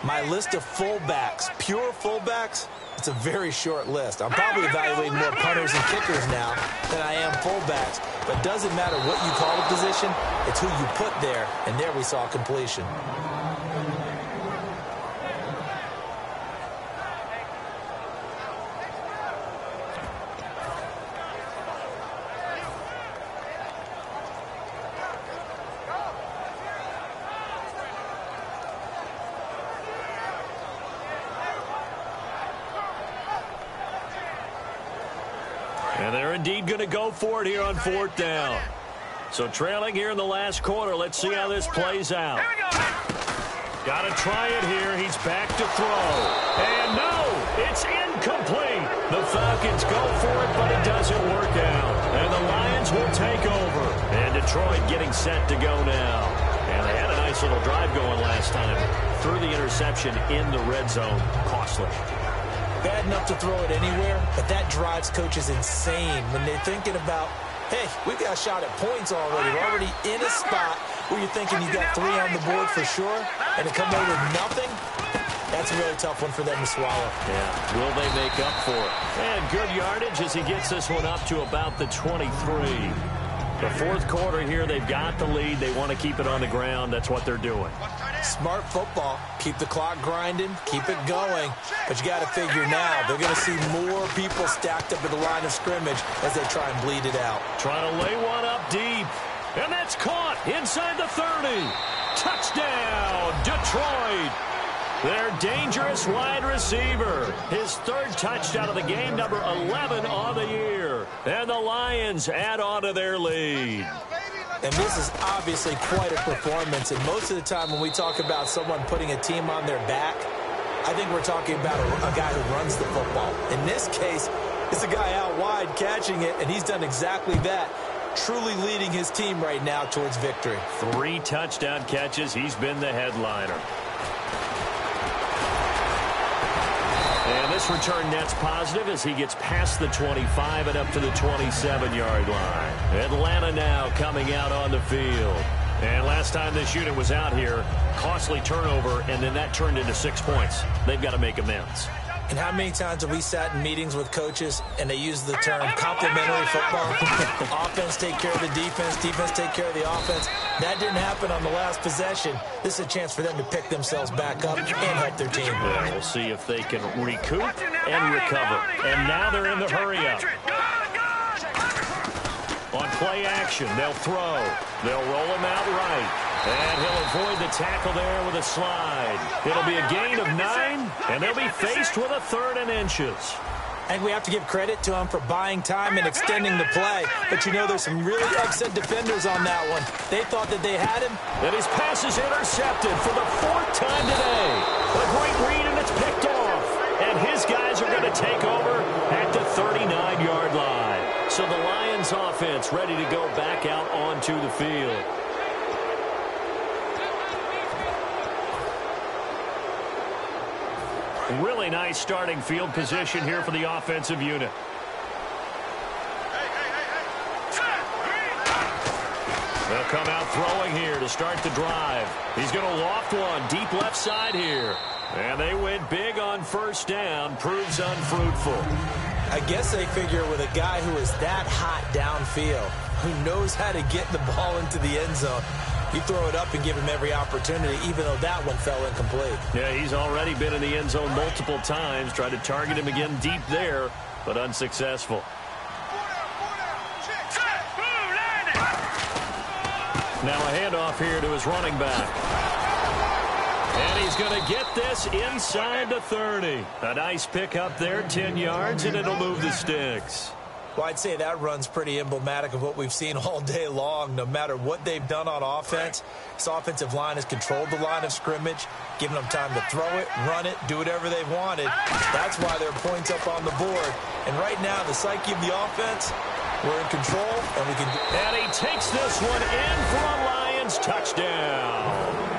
my list of fullbacks, pure fullbacks, it's a very short list. I'm probably evaluating more punters and kickers now than I am fullbacks. But it doesn't matter what you call a position, it's who you put there. And there we saw completion. And they're indeed going to go for it here on fourth down. So trailing here in the last quarter. Let's see how this plays out. Got to try it here. He's back to throw. And no, it's incomplete. The Falcons go for it, but it doesn't work out. And the Lions will take over. And Detroit getting set to go now. And they had a nice little drive going last time. Threw the interception in the red zone. Costly. Bad enough to throw it anywhere, but that drives coaches insane when they're thinking about, hey, we got a shot at points already. We're already in a spot where you're thinking you got 3 on the board for sure, and to come away with nothing, that's a really tough one for them to swallow. Yeah, will they make up for it? And good yardage as he gets this one up to about the 23. The fourth quarter here, they've got the lead. They want to keep it on the ground. That's what they're doing. Smart football. Keep the clock grinding. Keep it going. But you got to figure now, they're going to see more people stacked up at the line of scrimmage as they try and bleed it out. Trying to lay one up deep. And that's caught inside the 30. Touchdown, Detroit. Their dangerous wide receiver. His third touchdown of the game, number 11 on the year. And the Lions add on to their lead. And this is obviously quite a performance. And most of the time when we talk about someone putting a team on their back, I think we're talking about a guy who runs the football. In this case, it's a guy out wide catching it, and he's done exactly that. Truly leading his team right now towards victory. 3 touchdown catches. He's been the headliner. And this return net's positive as he gets past the 25 and up to the 27-yard line. Atlanta now coming out on the field. And last time this unit was out here, costly turnover, and then that turned into 6 points. They've got to make amends. And how many times have we sat in meetings with coaches and they use the term complementary football? Offense take care of the defense, defense take care of the offense. That didn't happen on the last possession. This is a chance for them to pick themselves back up and help their team. Yeah, we'll see if they can recoup and recover. And now they're in the hurry-up. On play action, they'll throw. They'll roll him out right. And he'll avoid the tackle there with a slide. It'll be a gain of 9, and they'll be faced with a 3rd and inches. And we have to give credit to him for buying time and extending the play. But you know, there's some really upset defenders on that one. They thought that they had him. And his pass is intercepted for the 4th time today. A great read, and it's picked off. And his guys are going to take over at the 39-yard line. So the Lions offense ready to go back out onto the field. Really nice starting field position here for the offensive unit. They'll come out throwing here to start the drive. He's going to loft one deep left side here. And they went big on first down. Proves unfruitful. I guess they figure with a guy who is that hot downfield, who knows how to get the ball into the end zone, you throw it up and give him every opportunity, even though that one fell incomplete. Yeah, he's already been in the end zone multiple times. Tried to target him again deep there, but unsuccessful. Now a handoff here to his running back. And he's going to get this inside the 30. A nice pickup there, 10 yards, and it'll move the sticks. Well, I'd say that run's pretty emblematic of what we've seen all day long. No matter what they've done on offense, this offensive line has controlled the line of scrimmage, given them time to throw it, run it, do whatever they've wanted. That's why there are points up on the board. And right now, the psyche of the offense, we're in control, and we can... And he takes this one in for a Lions touchdown.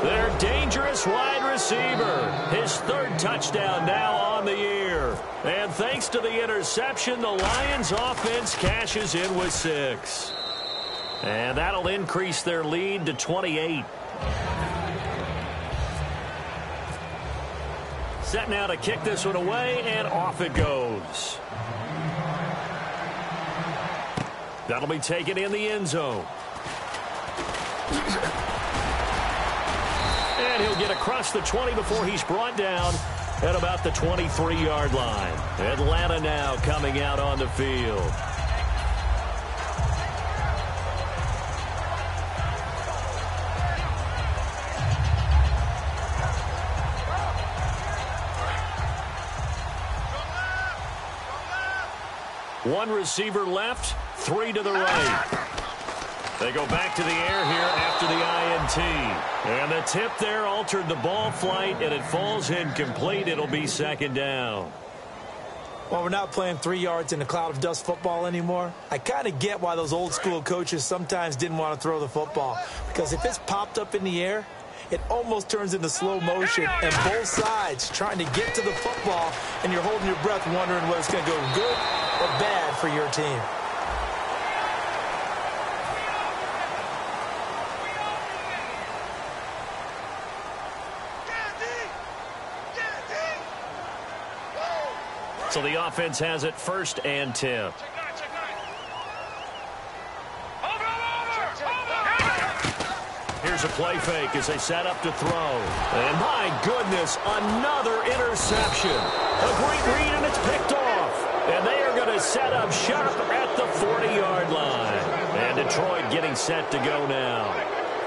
Their dangerous wide receiver. His 3rd touchdown now on the year. And thanks to the interception, the Lions offense cashes in with 6. And that'll increase their lead to 28. Set now to kick this one away, and off it goes. That'll be taken in the end zone. And he'll get across the 20 before he's brought down at about the 23-yard line. Atlanta now coming out on the field. One receiver left, 3 to the right. They go back to the air here after the INT. And the tip there altered the ball flight, and it falls incomplete. It'll be second down. Well, we're not playing 3 yards in a cloud of dust football anymore. I kind of get why those old school coaches sometimes didn't want to throw the football. Because if it's popped up in the air, it almost turns into slow motion, and both sides trying to get to the football, and you're holding your breath wondering whether it's going to go good or bad for your team. So the offense has it 1st and 10. Here's a play fake as they set up to throw. And my goodness, another interception. A great read, and it's picked off. And they are going to set up shop at the 40-yard line. And Detroit getting set to go now.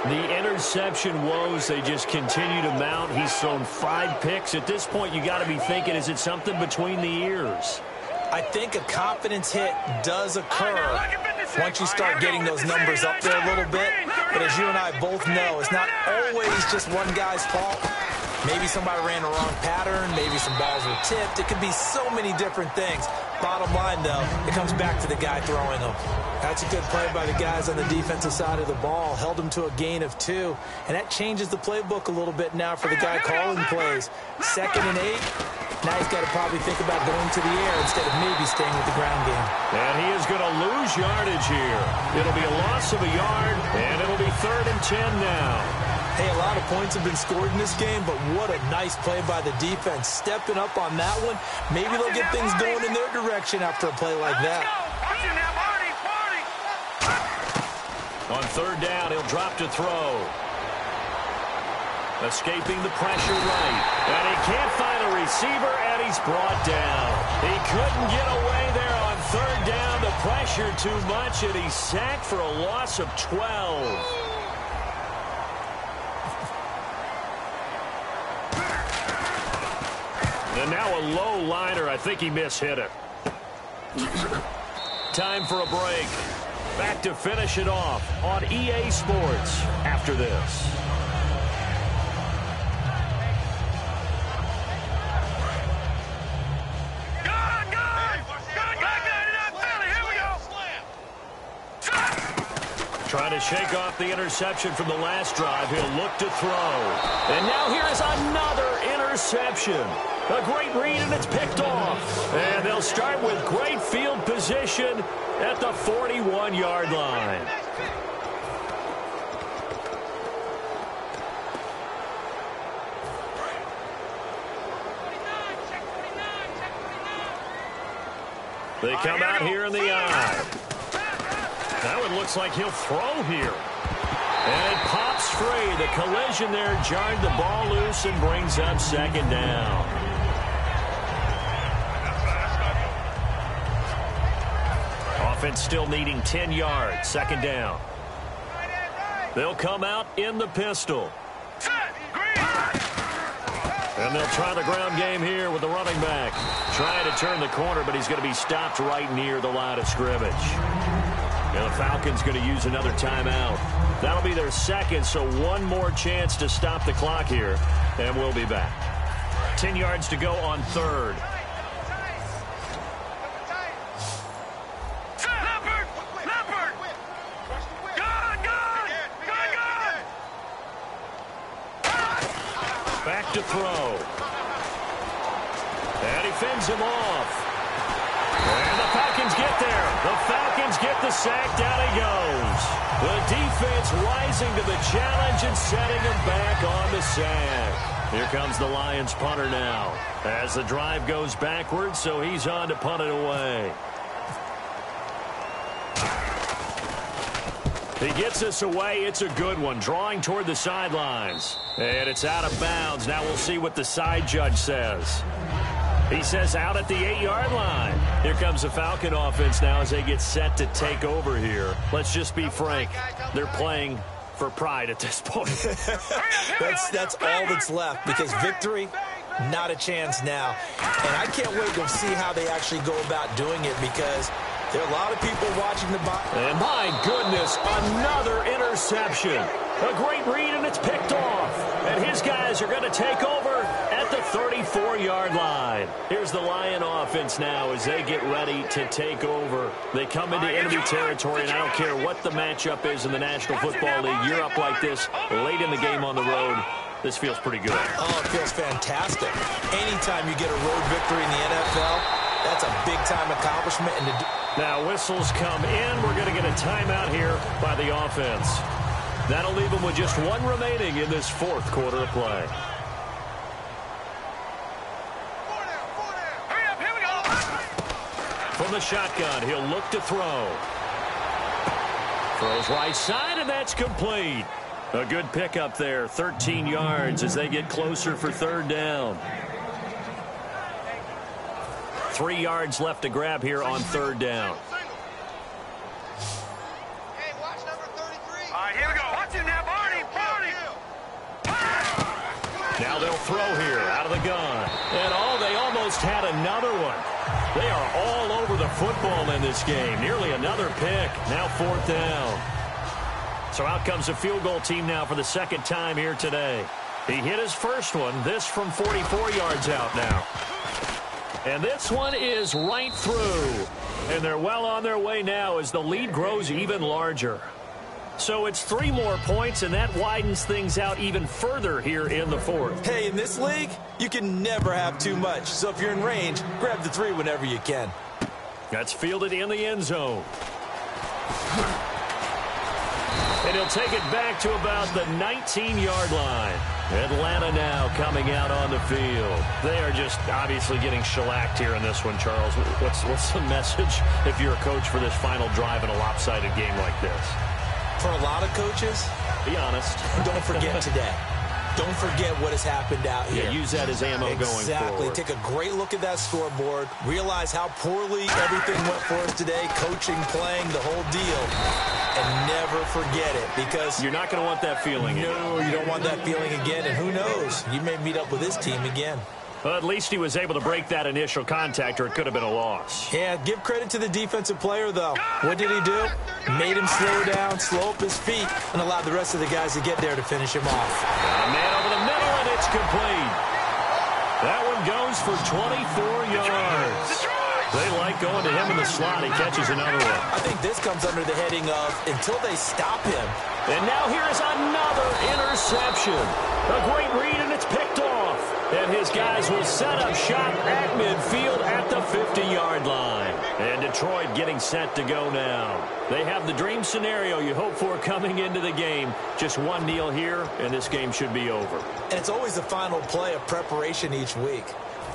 The interception woes, they just continue to mount. He's thrown 5 picks. At this point, you got to be thinking, is it something between the ears? I think a confidence hit does occur once you start getting those numbers up there a little bit. But as you and I both know, it's not always just one guy's fault. Maybe somebody ran the wrong pattern. Maybe some balls were tipped. It could be so many different things. Bottom line, though, it comes back to the guy throwing them. That's a good play by the guys on the defensive side of the ball. Held him to a gain of 2. And that changes the playbook a little bit now for the guy calling plays. 2nd and 8. Now he's got to probably think about going to the air instead of maybe staying with the ground game. And he is going to lose yardage here. It'll be a loss of a yard, and it'll be 3rd and 10 now. Hey, a lot of points have been scored in this game, but what a nice play by the defense. Stepping up on that one. Maybe they'll get things going in their direction after a play like that. On 3rd down, he'll drop to throw. Escaping the pressure right. And he can't find a receiver, and he's brought down. He couldn't get away there on 3rd down. The pressure too much, and he's sacked for a loss of 12. And now a low liner. I think he mishit it. Time for a break. Back to finish it off on EA Sports after this. Trying to shake off the interception from the last drive. He'll look to throw. And now here is another interception. A great read, and it's picked off. And they'll start with great field position at the 41-yard line. They come out here in the eye. That one looks like he'll throw here. And it pops free. The collision there jarred the ball loose and brings up 2nd down. Offense still needing 10 yards. 2nd down. They'll come out in the pistol. And they'll try the ground game here with the running back. Trying to turn the corner, but he's going to be stopped right near the line of scrimmage. And the Falcons going to use another timeout. That'll be their 2nd, so one more chance to stop the clock here. And we'll be back. 10 yards to go on 3rd. Back to throw. And he fends him off. And the Falcons get there. The Falcons get the sack. Down he goes. The defense rising to the challenge and setting him back on the sack. Here comes the Lions punter now. As the drive goes backwards, so he's on to punt it away. He gets this away. It's a good one. Drawing toward the sidelines. And it's out of bounds. Now we'll see what the side judge says. He says out at the 8-yard line. Here comes the Falcon offense now as they get set to take over here. Let's just be frank. They're playing for pride at this point. That's all that's left, because victory, not a chance now. And I can't wait to see how they actually go about doing it, because There are a lot of people watching the box. And my goodness, another interception. A great read, and it's picked off. And his guys are going to take over at the 34-yard line. Here's the Lion offense now as they get ready to take over. They come into enemy territory, and I don't care what the matchup is in the National Football League. You're up like this late in the game on the road. This feels pretty good. Oh, it feels fantastic. Anytime you get a road victory in the NFL, that's a big-time accomplishment. Now whistles come in. We're going to get a timeout here by the offense. That'll leave them with just one remaining in this fourth quarter of play. Hurry up, here we go. From the shotgun, he'll look to throw. Throws right side, and that's complete. A good pickup there, 13 yards as they get closer for third down. 3 yards left to grab here on third down. Hey, watch number 33. All right, here we go. Watch it now, Barney. Now they'll throw here out of the gun. And they almost had another one. They are all over the football in this game. Nearly another pick. Now fourth down. So out comes the field goal team now for the second time here today. He hit his first one. This from 44 yards out now. And this one is right through. And they're well on their way now as the lead grows even larger. So it's 3 more points, and that widens things out even further here in the fourth. Hey, in this league, you can never have too much. So if you're in range, grab the 3 whenever you can. That's fielded in the end zone. And he'll take it back to about the 19-yard line. Atlanta now coming out on the field. They are just obviously getting shellacked here in this one, Charles. What's the message if you're a coach for this final drive in a lopsided game like this? For a lot of coaches, be honest. Don't forget today. Don't forget what has happened out here. Yeah, use that as ammo going forward. Exactly. Take a great look at that scoreboard. Realize how poorly everything went for us today. Coaching, playing, the whole deal. And never forget it, because you're not going to want that feeling again. No, you don't want that feeling again. And who knows? You may meet up with this team again. Well, at least he was able to break that initial contact, or it could have been a loss. Yeah, give credit to the defensive player, though. What did he do? Made him slow down, slow up his feet, and allowed the rest of the guys to get there to finish him off. A man over the middle, and it's complete. That one goes for 24 yards. They like going to him in the slot. He catches another one. I think this comes under the heading of until they stop him. And now here is another interception. A great read, and it's picked off. And his guys will set up shop at midfield at the 50-yard line. And Detroit getting set to go now. They have the dream scenario you hope for coming into the game. Just one kneel here, and this game should be over. And it's always the final play of preparation each week.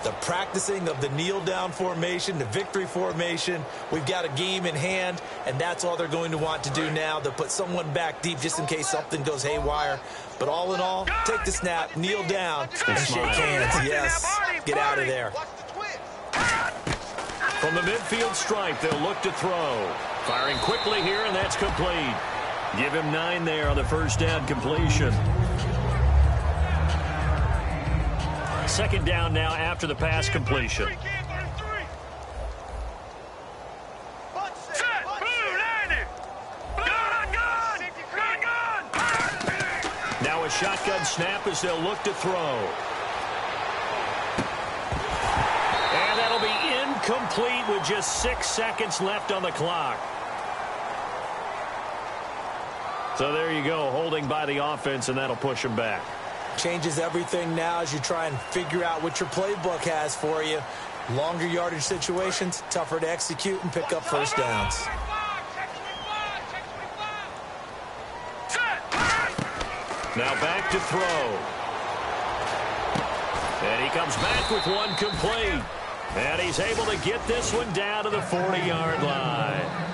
The practicing of the kneel-down formation, the victory formation. We've got a game in hand, and that's all they're going to want to do now. They'll put someone back deep just in case something goes haywire. But all in all, take the snap, kneel down, and shake hands. Yes, get out of there. From the midfield stripe, they'll look to throw. Firing quickly here, and that's complete. Give him 9 there on the first down completion. Second down now after the pass completion. Now a shotgun snap as they'll look to throw. And that'll be incomplete with just 6 seconds left on the clock. So there you go, holding by the offense, and that'll push them back. Changes everything now as you try and figure out what your playbook has for you. Longer yardage situations, tougher to execute and pick up first downs. Now back to throw. And he comes back with one complete. And he's able to get this one down to the 40-yard line.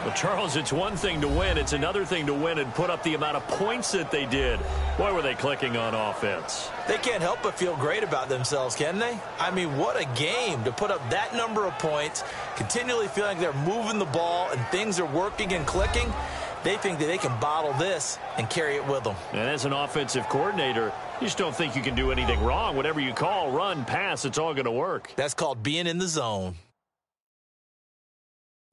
Well, Charles, it's one thing to win. It's another thing to win and put up the amount of points that they did. Boy, were they clicking on offense. They can't help but feel great about themselves, can they? I mean, what a game to put up that number of points, continually feeling like they're moving the ball and things are working and clicking. They think that they can bottle this and carry it with them. And as an offensive coordinator, you just don't think you can do anything wrong. Whatever you call, run, pass, it's all going to work. That's called being in the zone.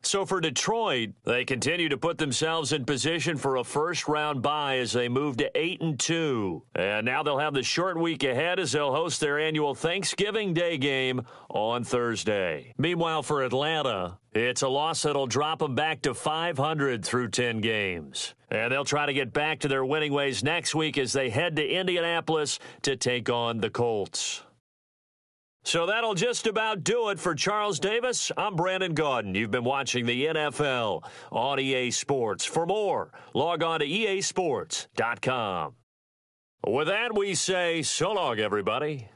So for Detroit, they continue to put themselves in position for a first-round bye as they move to 8-2. And now they'll have the short week ahead as they'll host their annual Thanksgiving Day game on Thursday. Meanwhile, for Atlanta, it's a loss that'll drop them back to 500 through 10 games. And they'll try to get back to their winning ways next week as they head to Indianapolis to take on the Colts. So that'll just about do it for Charles Davis. I'm Brandon Gaudin. You've been watching the NFL on EA Sports. For more, log on to easports.com. With that, we say so long, everybody.